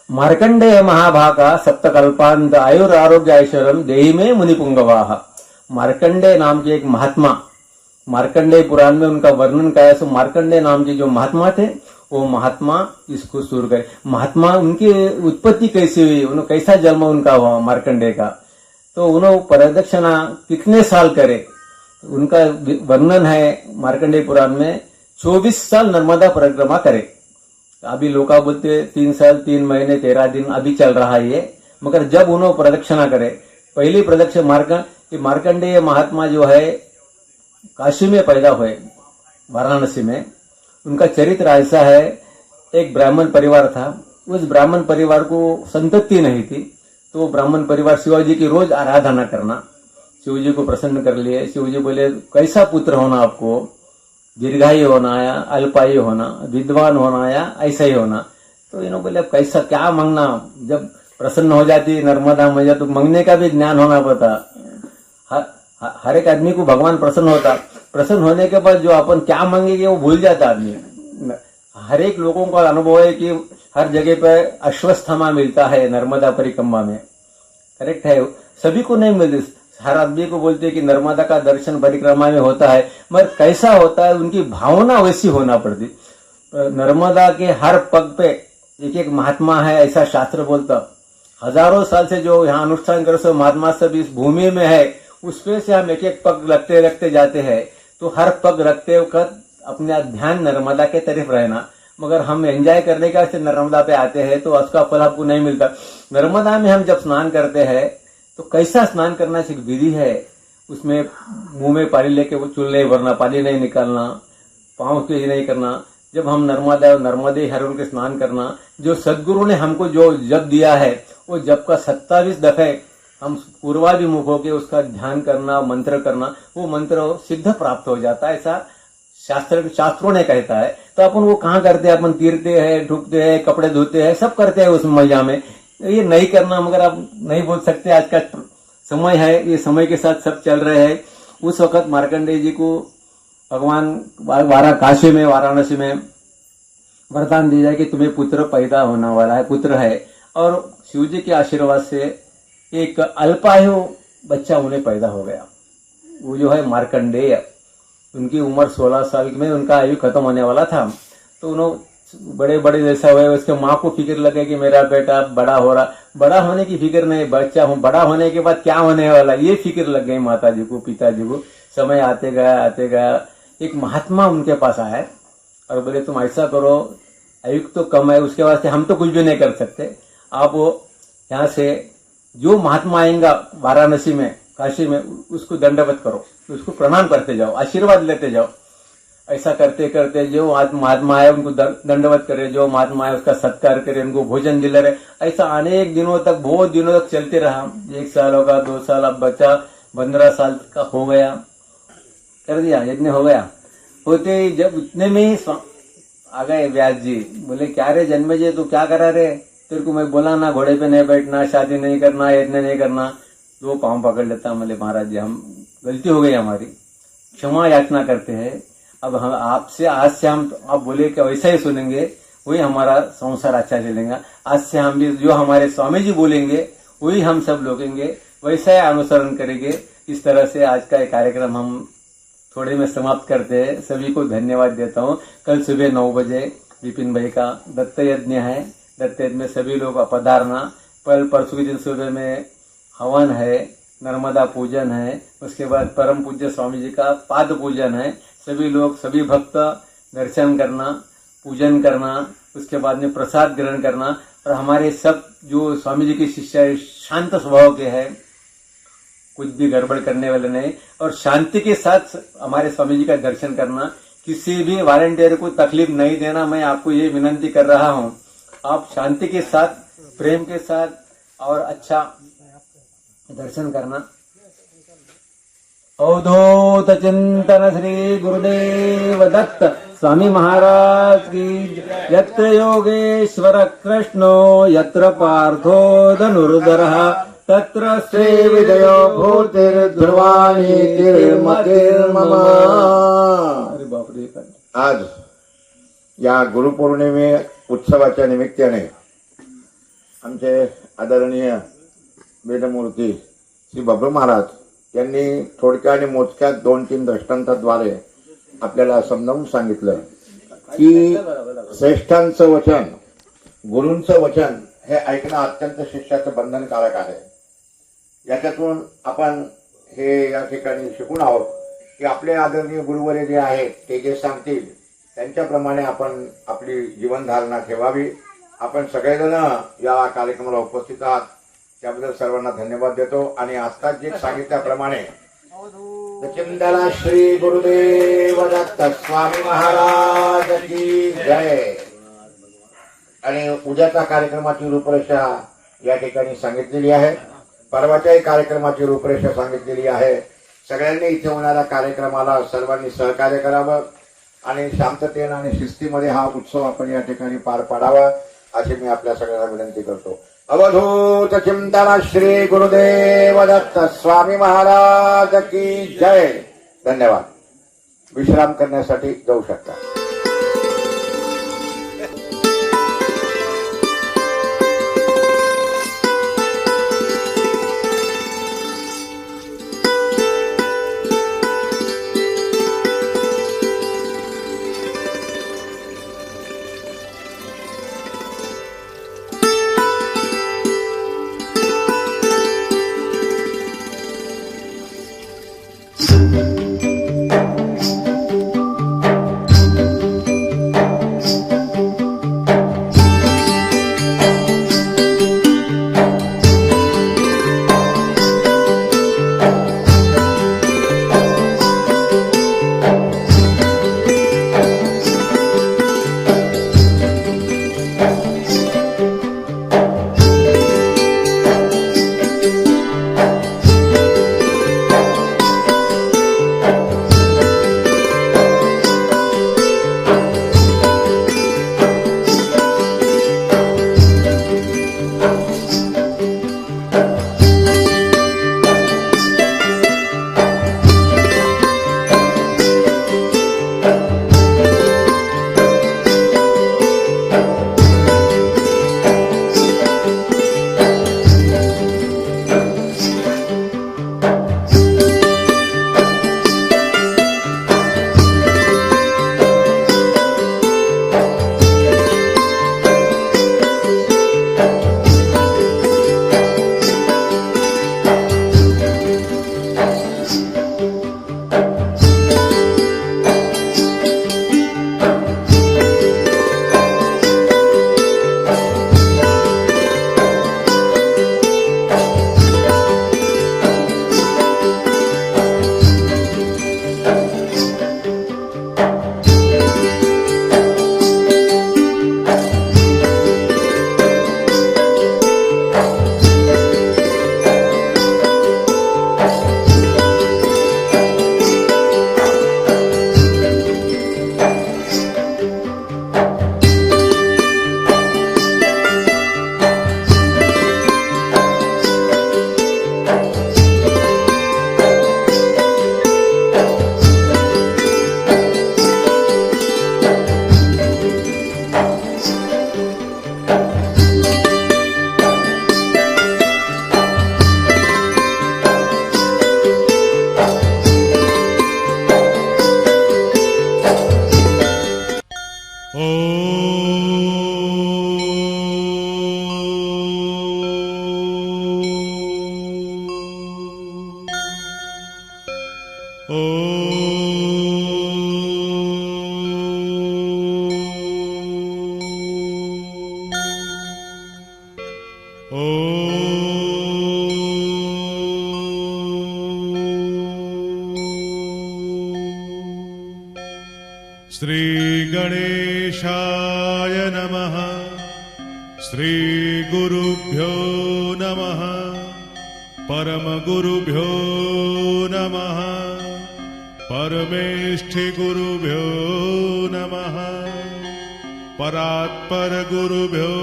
मार्कंडेय महाभागा सप्तकल्पांत आयुर आरोग्य ऐश्वर्यम देहि में मुनिपुंगवाह। मार्कंडेय नाम के एक महात्मा, मार्कंडेय पुराण में उनका वर्णन किया है। सो मार्कंडेय नाम के जो महात्मा थे, वो महात्मा इसको शुरू करे। महात्मा उनकी उत्पत्ति कैसी हुई, उन्होंने कैसा जन्म उनका हुआ मार्कंडेय का, तो उन्होंने प्रदक्षिणा कितने साल करे, उनका वर्णन है मार्कंडेय पुराण में। 24 साल नर्मदा परिक्रमा करे। अभी लोग बोलते 3 साल 3 महीने 13 दिन अभी चल रहा है ये, मगर जब उन्होंने प्रदक्षिणा करे, पहली प्रदक्षिणा मार्कंडेय महात्मा जो है काशी में पैदा हुए, वाराणसी में। उनका चरित्र ऐसा है, एक ब्राह्मण परिवार था, उस ब्राह्मण परिवार को संतति नहीं थी, तो ब्राह्मण परिवार शिवाजी की रोज आराधना करना, शिवजी को प्रसन्न कर लिए। शिवजी बोले कैसा पुत्र होना आपको, दीर्घायु होना या अल्पायु होना, विद्वान होना या ऐसा ही होना। तो इन्होंने बोले कैसा क्या मांगना, जब प्रसन्न हो जाती नर्मदा मैया तो मांगने का भी ज्ञान होना पड़ता। हर एक आदमी को भगवान प्रसन्न होता, प्रसन्न होने के बाद जो अपन क्या मांगेंगे वो भूल जाता आदमी। हर एक लोगों का अनुभव है कि हर जगह पे अश्वस्थामा मिलता है नर्मदा परिक्रमा में, करेक्ट है, सभी को नहीं मिलती। हर आदमी को बोलते हैं कि नर्मदा का दर्शन परिक्रमा में होता है, मगर कैसा होता है उनकी भावना वैसी होना पड़ती। नर्मदा के हर पग पे एक एक महात्मा है, ऐसा शास्त्र बोलता। हजारों साल से जो यहाँ अनुष्ठान कर सो महात्मा सब इस भूमि में है, उसपे से हम एक एक पग रखते जाते हैं। तो हर पग रखते वक्त अपना ध्यान नर्मदा के तरफ रहना। मगर हम एंजॉय करने का से नर्मदा पे आते हैं तो उसका फल आपको नहीं मिलता। नर्मदा में हम जब स्नान करते हैं तो कैसा स्नान करना एक विधि है, उसमें मुंह में पानी लेके वो चुल नहीं भरना, पानी नहीं निकालना, पाँव के नहीं करना। जब हम नर्मदा और नर्मदे हरों के स्नान करना, जो सदगुरु ने हमको जो जप दिया है वो जप का 27 दफे हम पूर्वाभिमुख होकर उसका ध्यान करना, मंत्र करना, वो मंत्र सिद्ध प्राप्त हो जाता है, ऐसा शास्त्रों ने कहता है। तो अपन वो कहाँ करते हैं, अपन तीरते हैं, ढुकते हैं, कपड़े धोते हैं, सब करते हैं उस मैया में। ये नहीं करना, मगर आप नहीं बोल सकते, आज का समय है, ये समय के साथ सब चल रहे हैं। उस वक्त मार्कंडेय जी को भगवान वाराणसी में वरदान दिया जाए कि तुम्हें पुत्र पैदा होने वाला है, पुत्र है। और शिव जी के आशीर्वाद से एक अल्पायु बच्चा उन्हें पैदा हो गया। वो जो है मार्कंडेय, उनकी उम्र 16 साल में उनका आयु खत्म होने वाला था। तो उन्होंने बड़े जैसा हुए, उसके माँ को फिक्र लगे कि मेरा बेटा बड़ा हो रहा। बड़ा होने की फिक्र नहीं, बच्चा हूँ, बड़ा होने के बाद क्या होने वाला, ये फिक्र लग गई माता जी को, पिताजी को। समय आते गया एक महात्मा उनके पास आया और बोले तुम ऐसा करो, आयु तो कम है, उसके वास्ते हम तो कुछ भी नहीं कर सकते, आप वो यहाँ से जो महात्मा आएगा वाराणसी में, काशी में, उसको दंडवत करो, उसको प्रणाम करते जाओ, आशीर्वाद लेते जाओ। ऐसा करते करते जो महात्मा आए उनको दंडवत करे, जो महात्मा आए उसका सत्कार करे, उनको भोजन दिला रहे। ऐसा अनेक दिनों तक, बहुत दिनों तक चलते रहा। 1 साल होगा, 2 साल, अब बच्चा 15 साल का हो गया, कर दिया, यज्ञ हो गया। होते ही जब उतने में ही आ गए व्यास जी, बोले क्या रे जन्मेजय, तू क्या करा रे, तेरे को मैं बोला ना घोड़े पे नहीं बैठना, शादी नहीं करना, यज्ञ नहीं करना। 2 पांव पकड़ लेता, बोले महाराज जी हम गलती हो गई हमारी, क्षमा याचना करते हैं। अब हम आपसे आज से हम, आप बोले कि वैसा ही सुनेंगे, वही हमारा संसार अच्छा चलेगा। आज से हम भी जो हमारे स्वामी जी बोलेंगे वही हम सब लोगेंगे, वैसा ही अनुसरण करेंगे। इस तरह से आज का कार्यक्रम हम थोड़े में समाप्त करते हैं। सभी को धन्यवाद देता हूँ। कल सुबह 9 बजे विपिन भाई का दत्त यज्ञ है, दत्त यज्ञ में सभी लोग पधारना। परसों के दिन सुबह में हवन है, नर्मदा पूजन है, उसके बाद परम पूज्य स्वामी जी का पाद पूजन है। सभी लोग, सभी भक्त दर्शन करना, पूजन करना, उसके बाद में प्रसाद ग्रहण करना। और हमारे सब जो स्वामी जी के शिष्य शांत स्वभाव के हैं, कुछ भी गड़बड़ करने वाले नहीं, और शांति के साथ हमारे स्वामी जी का दर्शन करना। किसी भी वॉलंटियर को तकलीफ नहीं देना, मैं आपको ये विनंती कर रहा हूँ। आप शांति के साथ, प्रेम के साथ और अच्छा दर्शन करना। अवधूत चिंतन श्री गुरुदेव दत्त स्वामी महाराज की। यत्र योगेश्वर कृष्णो यत्र पार्थो धनुर्धरः तत्र श्री विजयो भूतिर्ध्रुवाणी तिर्मतिर्मम। अरे बापरे, आज या गुरुपौर्णिमे उत्सवाच्या निमित्ताने आमचे आदरणीय वेदमूर्ती श्री बबलू महाराज यांनी थोडक्या आणि मोजक्यात 2-3 दृष्टांताद्वारे आपल्याला समजावून सांगितलं की श्रेष्ठांचं वचन, गुरूंचं वचन हे ऐकणं अत्यंत शिष्याचं बंधनकारक आहे। याच्यातून आपण हे या ठिकाणी शिकून आहोत की आपले आदरणीय गुरुवर्य जे आहेत ते जे सांगतील त्यांच्याप्रमाणे आपण आपली जीवनधारणा ठेवावी। आपण सगळेजण या कार्यक्रमाला उपस्थित आहात, त्याबद्दल सर्वांना धन्यवाद देतो। आणि आत्ताच जे सांगितल्याप्रमाणे चिंतन श्री गुरुदेव दत्त स्वामी महाराज की जय। आणि उद्याच्या कार्यक्रमाची रूपरेषा या ठिकाणी सांगितलेली आहे, परवाच्याही कार्यक्रमाची रूपरेषा सांगितलेली आहे। सगळ्यांनी इथे होणाऱ्या कार्यक्रमाला सर्वांनी सहकार्य करावं आणि शांततेने आणि शिस्तीमध्ये हा उत्सव आपण या ठिकाणी पार पाडावा अशी मी आपल्या सगळ्यांना विनंती करतो। अवधूत चिंतन श्री गुरुदेव दत्त स्वामी महाराज की जय। धन्यवाद। विश्राम करण्यासाठी जाऊ शकता। श्री गणेशाय नमः। श्री गुरुभ्यो नमः। परम गुरुभ्यो नमः। परमेष्ठि गुरुभ्यो नमः। परात्पर गुरुभ्यो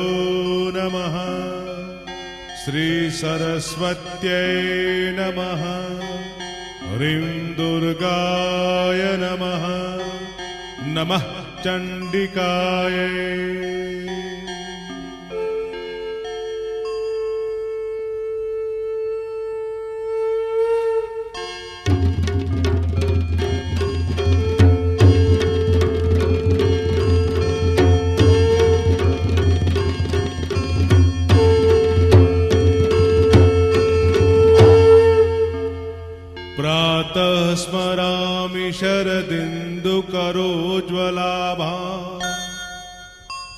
नमः। श्री सरस्वत्यै नमः। ह्रीं दुर्गाय नमः। नमः चंडिकाय। प्रातः स्मरामि शरदिन्दुकरोज्ज्वलाभा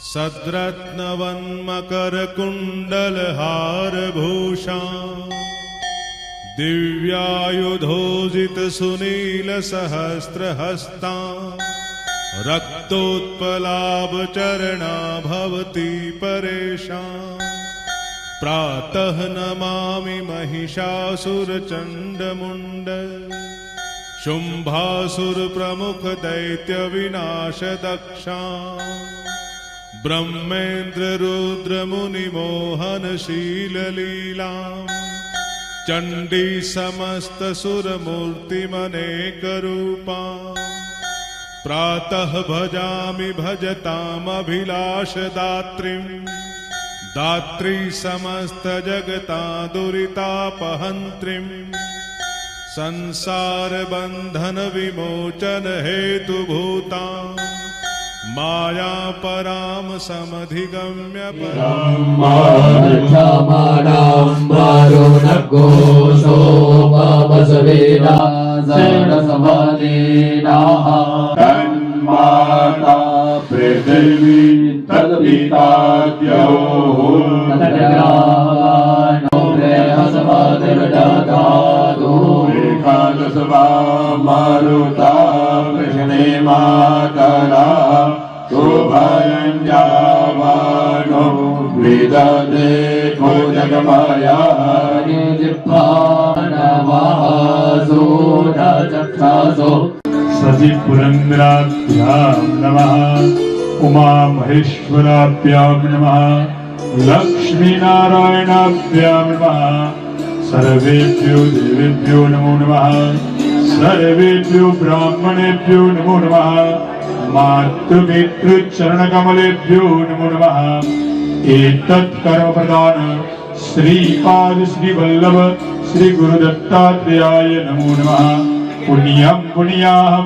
सद्रत्नवन्मकरकुण्डलहारभूषा दिव्यायुधोजितसुनीलसहस्रहस्ता रक्तोत्पलाभचरणा भवती परेशा। प्रातः नमामि महिषासुरचण्डमुण्ड शुम्भासुरप्रमुख दैत्यविनाशदक्षा ब्रह्मेन्द्ररुद्रमुनिमोहनशीललीलाम् चण्डी समस्तसुरमूर्तिमनेकरूपा। प्रातः भजामि भजतामभिलाषदात्रीम् दात्री समस्त जगता दुरितापहन्त्रीम् संसार बंधन विमोचन हेतुभूता माया पराम समधिगम्य माता पृथिवी तद्पिताद्यो एकादशवा मारुता कृष्णे मातरा शोभयञ्जावानो विदधे को जगमाया शशि पुरंदराभ्यां नमः। उमा महेश्वराभ्यां नमः। लक्ष्मी नारायणाभ्यां नमः। सर्वेभ्यो देवेभ्यो नमो नमः। सर्वेभ्यो ब्राह्मणेभ्यो नमो नमः। मातृपितृचरणकमलेभ्यो नमो नमः। एतत् कर्मप्रदान श्रीपाद श्रीवल्लभ श्री गुरुदत्तात्रेयाय नमो नमः। पुण्यं पुण्याहं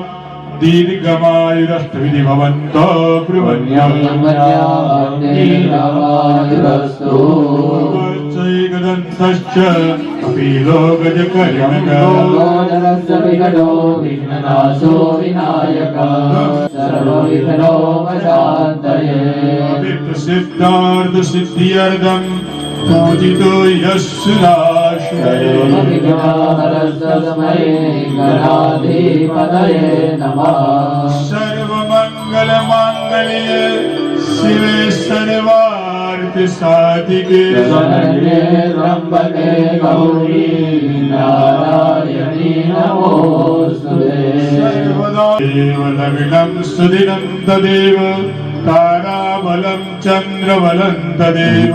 दीर्घमायुरस्तविधि भवन्तो ब्रुवन्यदन्तश्च कपिलो गजकर्णको सिद्धार्थ सिद्ध्यर्थं पूजितो यस्याश्रये सर्वमंगल मांगल्ये शिवे सर्वार्थ साधिके त्र्यंबके गौरी नारायणी नमोस्तुते। सर्वदा देवलग्नं सुदिनं तदेव ताराबलं चन्द्रबलं तदेव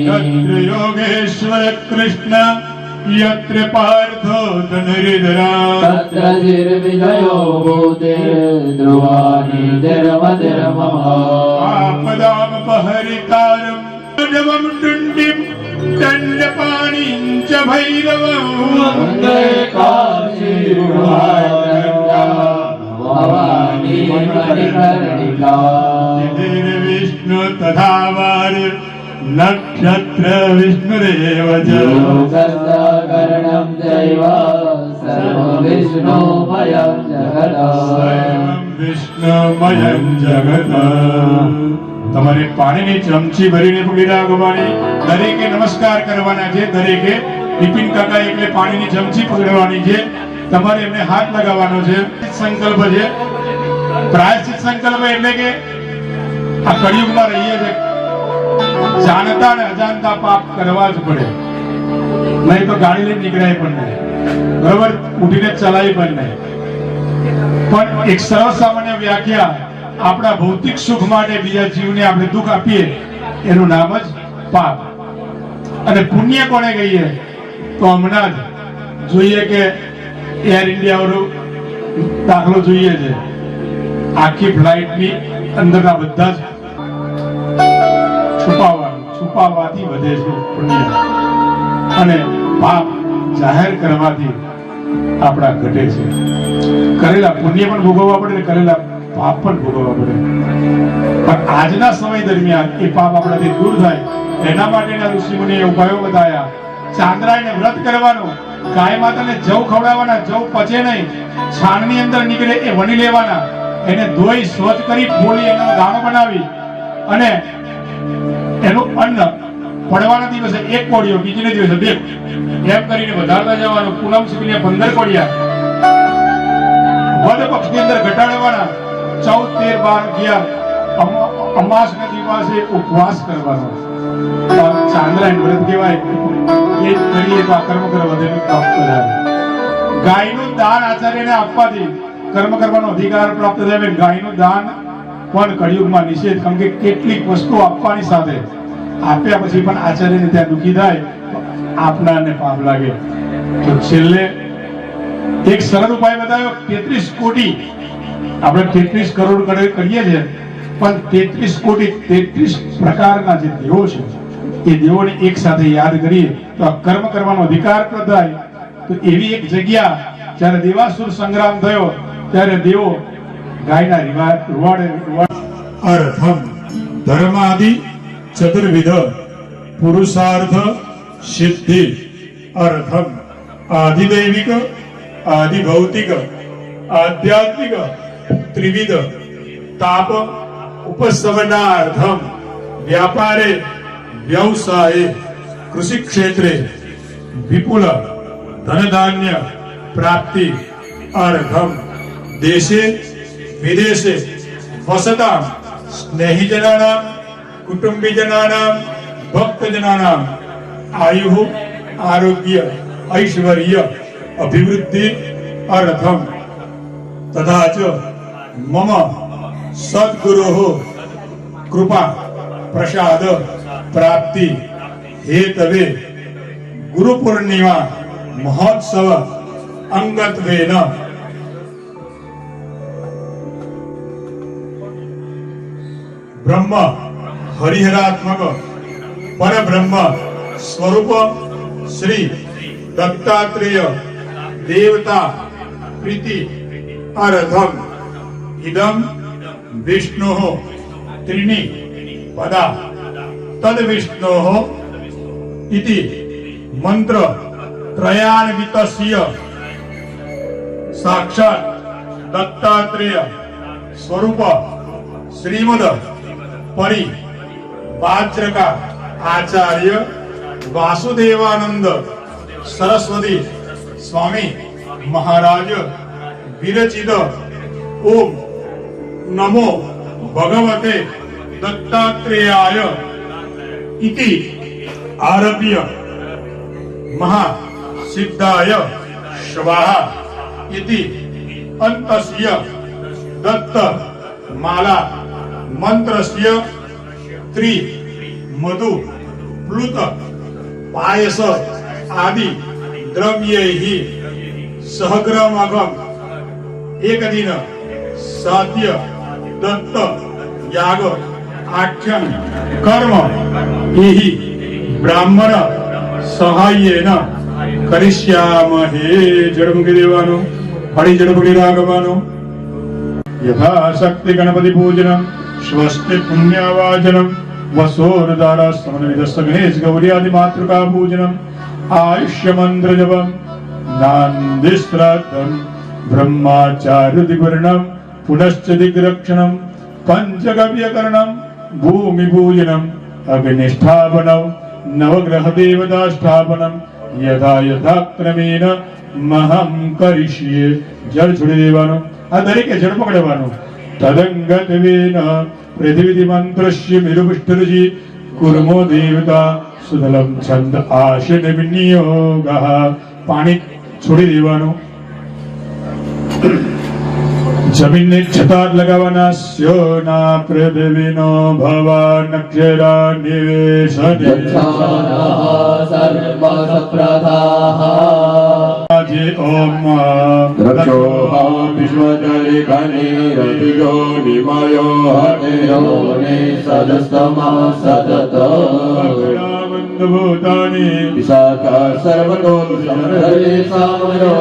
यत्र योगेश्वर कृष्ण यत्र पार्थो धनुर्धरा तत्र निर्विजयो भूतिर्ध्रुवाणि धर्मधर्मः आपदामपहरितारं नवं टुण्डिं दण्डपाणिं च भैरवं वन्दे भवानी मणिकर्णिका। विष्णु तथा वार नक्षत्र विष्णुरेव च कर्णं दैव सर्वविष्णुमयं जगत् सर्वं विष्णुमयं जगत्। તમારે પાણીની ચમચી ભરીને પકડી રાખવાની, દરેકે નમસ્કાર કરવાના છે, દરેકે બિપિન કાકા એટલે પાણીની ચમચી પકડવાની છે, તમારે એમને હાથ લગાવવાનો છે. સંકલ્પ છે પ્રાયશ્ચિત સંકલ્પ એટલે કે આ કળિયુગમાં રહીએ છે, જાણતા અને અજાણતા પાપ કરવા જ પડે, નહીં તો ગાડી લઈને નીકળાય પણ નહીં, બરોબર, ઉઠીને ચલાવી પણ નહીં. પણ એક સરળ સામાન્ય વ્યાખ્યા, આપણા ભૌતિક સુખ માટે બીજા જીવને આપણે દુઃખ આપીએ એનું નામ જ પાપ. અને પુણ્ય કોને કહીએ તો હમણાં જ જોઈએ કે એર ઇન્ડિયા વાળો દાખલો જોઈએ છે, આખી ફ્લાઇટની અંદરના બધા જ છુપાવવાથી વધે છે પુણ્ય, અને પાપ જાહેર કરવાથી આપણા ઘટે છે. કરેલા પુણ્ય પણ ભોગવવા પડે, કરેલા પાપ પણ ભોગવવા પડે. પણ આજના સમય દરમિયાન એ પાપ આપણાથી દૂર થાય એના માટેના ઋષિમુનિએ ઉપાયો બતાવ્યા. ચાંદ્રાયને વ્રત કરવાનું, ગાય માતાને જવ ખવડાવવાના, જવ પચે નહીં, છાણની અંદર નીકળે એ વણી લેવાના, એને ધોઈ સ્વચ્છ કરી ફોલી એનો દાણો બનાવી અને એનું અન્ન પડવાના દિવસે 1 કોડિયો, બીજને દિવસે 2, એમ કરીને વધારતા જવાનું. પૂનમ સુધીને 15 કોડિયા વદ પક્ષની અંદર ઘટાડવાના. 14, 13, 12, 11 અમાસના દિવસે ઉપવાસ કરવાનો. ચાંદ્રાયણ વ્રત કહેવાય. એ કરીએ તો આ કર્મ કરવા વધેલું પ્રાપ્ત થાય. ગાયનું દાન આચાર્યને આપવાથી કર્મ કરવાનો અધિકાર પ્રાપ્ત થાય. ગાયનું દાન પણ કળિયુગમાં નિષેધ, કારણ કે કેટલીક વસ્તુ આપવાની સાથે આપ્યા પછી પણ આચાર્યને ત્યાં દુઃખી થાય, આપનારને પાપ લાગે. તો છેલ્લે એક સરળ ઉપાય બતાવ્યો. 33 કોટી, આપણે 33 કરોડ કરીએ છીએ, પણ 33 કોટી 33 પ્રકારના જે દેવો છે એ દેવોને એક સાથે યાદ કરીએ તો આ કર્મ કરવાનો અધિકાર પ્રાપ્ત થાય. તો એવી એક જગ્યા જ્યારે દેવાસુર સંગ્રામ થયો ત્યારે દેવો ગાયના રૂવાડે અર્થમ ધર્માદિ ચતુર્વિધ પુરુષાર્થ સિદ્ધિ અર્થમ આધિદૈવિક આધિભૌતિક આધ્યાત્મિક ત્રિવિધ તાપ ઉપશમનાર્થમ વ્યાપારે વ્યવસાયે કૃષિ ક્ષેત્રે વિપુલ ધનધાન્ય પ્રાપ્તિ અર્થમ દેશે વિદેશે વસતામ સ્નેહીજનાનામ કુટુંબીજનાનામ ભક્તજનાનામ આયુ આરોગ્ય ઐશ્વર્ય અભિવૃદ્ધિ અર્થમ તથા ચ મમ સદ્ગુરોઃ કૃપા પ્રસાદ પ્રાપ્તિ હેતવે ગુરુ પૂર્ણિમા મહોત્સવ અંગત્વેન બ્રહ્મ હરિહરાત્મક પરબ્રહ્મ સ્વરૂપ શ્રી દત્તાત્રેય દેવતા પ્રીતિ અર્થમ ઇદમ વિષ્ણુઃ ત્રીણિ પદા તદ વિષ્ણોઃ ઇતિ મંત્ર ત્રયાન્વિતસ્ય સાક્ષાત દત્તાત્રેય સ્વરૂપ શ્રીમદ પરી વાજ્રકા આચાર્ય વાસુદેવાનંદ સરસ્વતી સ્વામી મહારાજ વિરચિત ઓમ નમો ભગવતે દત્તાત્રેયાય ઇતિ આરભ્ય મહા સિદ્ધાય સ્વાહા ઇતિ અંતસ્ય દત્ત માલા મંત્રસ્ય ત્રિ મધુ પ્લુત પાયસ આદિ દ્રવ્યૈઃ સહગ્રમગમ એકદિન સાધ્ય દત્ત યાગ આખ્યન કર્મ એહિ બ્રાહ્મણ સહાયેન કરિષ્યામહે. જળ મૂકી દેવાનું, હળી જળ મૂકી રાખવાનું. યથાશક્તિ ગણપતિ પૂજનમ સ્વસ્તિ પુણ્યવાચનમ વસોરદારા સમન્વિતસ્ય ગણેશ ગૌર્યાદિ માતૃકા પૂજનમ આયુષ્ય મંત્ર જપમ નાંદિસ્ત્રાદમ બ્રહ્માચાર્ય દિગુર્ણમ પુનશ્ચ દિગ્રક્ષણમ પંચગવ્યકર્ણમ भूमिपूजनम् अग्निष्ठापनम् नवग्रहदेवताष्ठापनम् यथा यथा क्रमेण महं करिष्ये जल છોડી દેવાનું આ દરેકે જળ પકડવાનું તદંગતવેન પૃથ્વી મંત્રસ્ય મેરુપુષ્ઠરુચિ કુર્મો દેવતા સુદલમ છંદ આશન વિનિયોગઃ પાણી છોડી દેવાનું જમીનને છતાં લગાવવાના સ્યોના પૃથ્વીનો ભવાન અક્ષરા નિવેશને આજે ઓમ રક્ષો વિશ્વજરે ઘનેરતિજો નિમયો હતેરો ને સદસ્તમા સદત ભૂતાની વિશાખા સર્વતો સમરે સામરો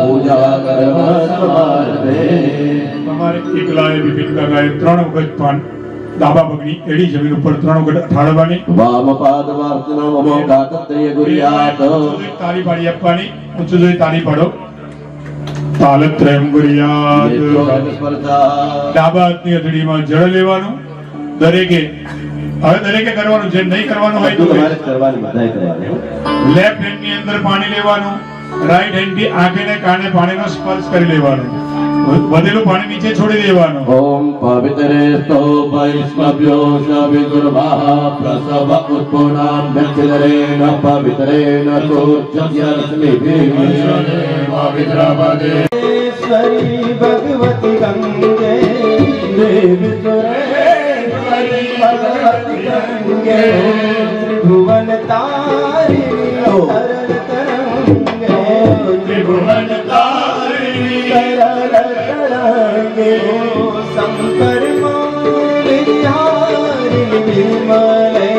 પૂજા કર્મ સમારભે તમારે એકલાએ વિપિન કાકાએ 3 વખત પણ ડાબા પગની એડી જમીન ઉપર 3 વખત અઠાડવાની વામ પાદ વાર્તનો મમો કાતત્રય ગુરિયાત તાળી પાડી આપવાની ઊંચું જોઈ તાળી પાડો તાલત્રયમ ગુરિયાત ડાબા હાથની હથેળીમાં જળ લેવાનું દરેકે હવે દરેકે કરવાનું જે નહીં કરવાનું હોય તો લેફ્ટ હેન્ડ ની અંદર પાણી લેવાનું રાઈટ હેન્ડ થી આંખે ને કાને પાણીનો સ્પર્શ કરી લેવાનું વધેલું પાણી નીચે છોડી દેવાનું ઓમ પવિત્રે સ્તો વૈષ્ણવ્યો શવિદુર્વાહ પ્રસવ ઉત્પોનામ દક્ષિણરેન પવિત્રેન સૂર્યસ્મિભિ પવિત્રપદેશ્વરી ભગવતી ગંગે દેવી સુરેશ્વરી ભગવતી ગંગે ભુવન તારિણી સરળ તરંગે ત્રિભુવન તારિણી શંકર વિહારિણી વિમલે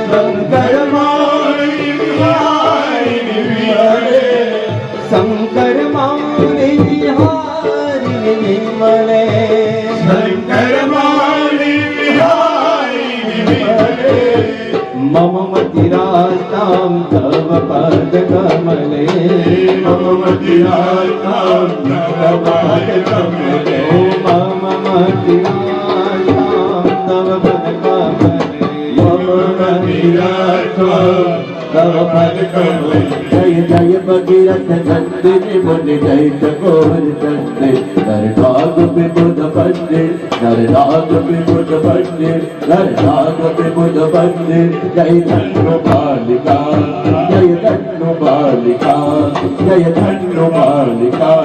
શંકર વિહારિણી વિમલે શંકર વિહારિણી વિમલે શંકર વિહારિણી વિમલે મમ મતિરાસ્તામ તવ પદ કમલે મમ મતિરાસ્તામ તવ પદ કમલે મમ મતિરાસ્તામ તવ પદ કમલે મમ મતિરાસ્તામ તવ પદ કમલે જય જય ભગીરથ ચંદ્ર મુનિ જય ચકોર ચંદ્ર નરનાગ વિબુધ પંડિત નરનાગ વિબુધ પંડિત નરનાગ વિબુધ પંડિત જય ધન્નો બાલિકા જય ધન્નો બાલિકા જય ધન્નો બાલિકા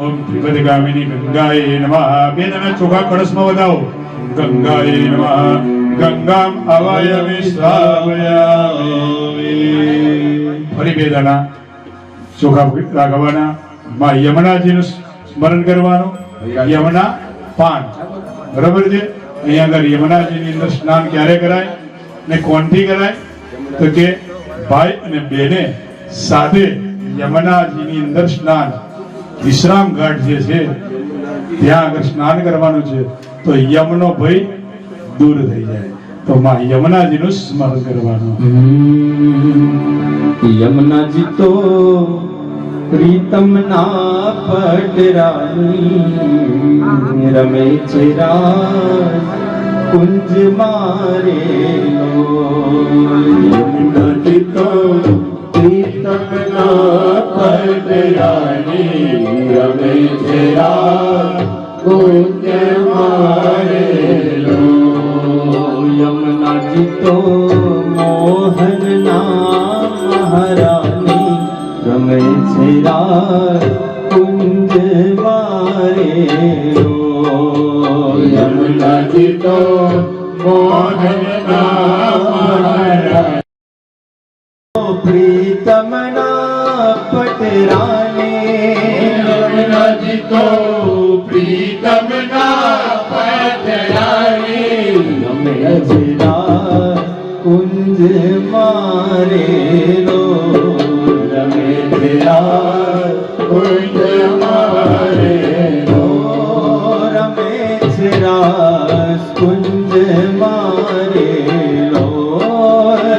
ઓમ ત્રિપદગામિની ગંગાએ નમઃ બે તમે ચોખા કળશમાં વધાવો ગંગાએ નમઃ ગંગામ અવાયમે શ્રાવયામિ ફરી બે દાણા ચોખા રાગવાના માં યમુનાજીનું સ્મરણ કરવાનું યમુના પાન બરાબર છે અહીંયા આગળ યમુનાજીની અંદર સ્નાન ક્યારે કરાય ને કોણથી કરાય તો કે ભાઈ અને બેને સાથે યમુનાજીની અંદર સ્નાન વિશ્રામ ઘાટ જે છે ત્યાં આગળ સ્નાન કરવાનું છે તો યમનો ભય દૂર થઈ જાય તો માં યમુનાજીનું સ્મરણ કરવાનું યમુનાજી તો પ્રીતમ ના પટરાની રમે છે રાસ કુંજ મારે યમુનાજી તો પ્રીતમ ના પટરાની રમે છે રાસ કુંજ મારે યમુનાજી તો મોહન નામ મહારાની રમે છે રાસ કુંજ મારે યમુનાજી તો મોહન નામ મહારાની પ્રીતમ ના પટરાને યમુનાજી તો પ્રીતમ ના પટરાને રમે છે રાસ કુંજ મારે રમે છે રાસ કુંજ મારે રમે છે રાસ કુંજ મારે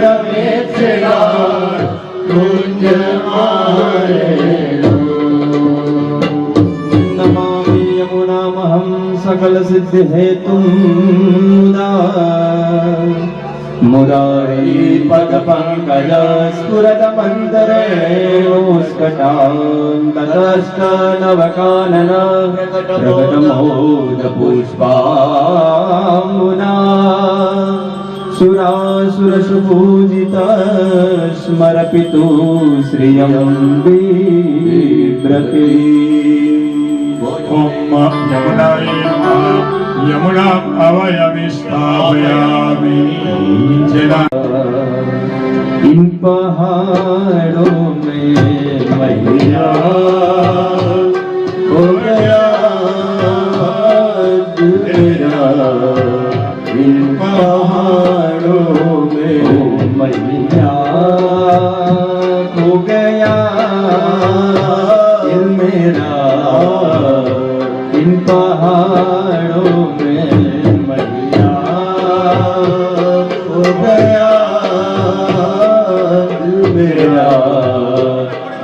રમે છે રાસ કુંજ મારે નમામિ યમુનામહં સક सकल सिद्धि हेतु मुरारी पद पंकज स्फुरद मंतरेणुस्कटान्तरष्ट नवकानन प्रकटमोद पुष्पाम्बुना सुरासुरसुपूजित स्मरपितु श्रियं बिभ्रति। ओम यमुनाय नमः। यमुनाम् अवयवि स्थापयामि। इन पहाड़ों में मैया हो गया तेरा। इन पहाड़ों में मैया हो गया दिल मेरा। इन पहाड़ों में मैया हो गया दिल मेरा।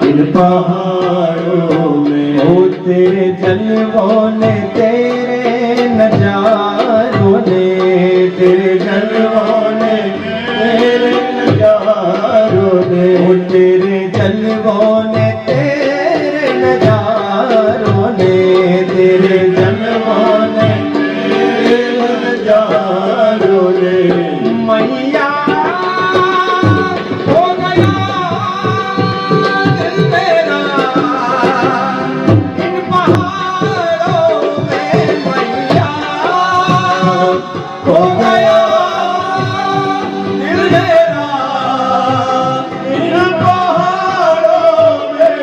इन पहाड़ों में हो तेरे जलवों ने तेरे नजारों ने तेरे जलवों ने तेरे नजारों ने हो तेरे जलवों ने तेरे नजारों ने तेरे जलवों ने तेरे नजारों ने मैया हो गया दिल मेरा। इन पहाड़ों में मैया हो गया दिल मेरा। इन पहाड़ों में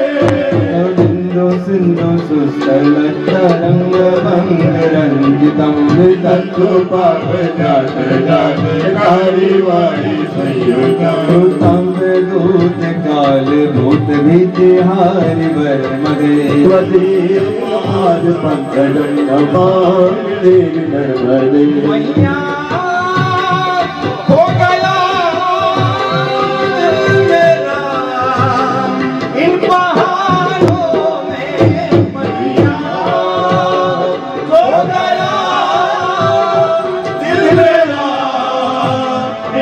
बिंदु सिंधु सुस्थल तरंग भंग रंजितम विदत्तु पाप जात जात कारी वाणी संयुतम दूत काल भूत विद्याहारि वर मगे वदीर आज पंकजं नमामि देवी नर्मदे। मैया हो गया दिल मेरा। इन पहाड़ों में मैया हो गया दिल मेरा।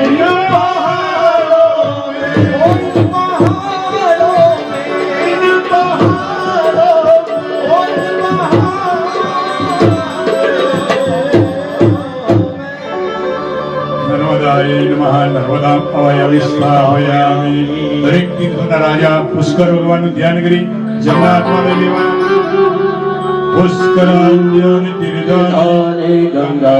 इन पहाड़ों में इन पहाड़ों में इन पहाड़ों नर्मदाय नमः। नर्मदाम् अवयवि स्थापयामि। દરેક તીર્થના રાજા પુષ્કર ભગવાનનું ધ્યાન કરી જમનાત્માને લેવા પુષ્કરાંજન તીર્થાને गंगा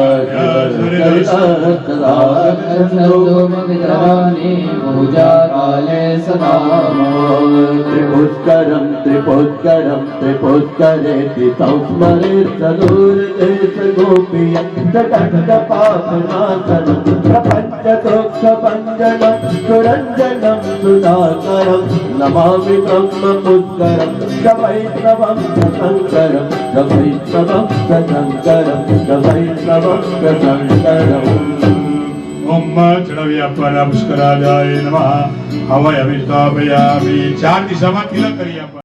पूजा काले सदा त्रिपुष्करं त्रिपुष्करं त्रिपुष्करेति संस्मरेत् सदूरदेश गोपीयं जगत्पापनाशनं प्रपञ्चतोक्षभञ्जनं सुरञ्जनं सुधाकरं नमामि ब्रह्मपुष्करं च वैष्णवं च शङ्करं च वैष्णवं च शङ्करं च वैष्णवं च शङ्करम्। ओम चढ़व्यापारा पुष्कराजाय नमः। अवयवि स्थापयामि। चार दिशाમાં તિલક કરી આપવા।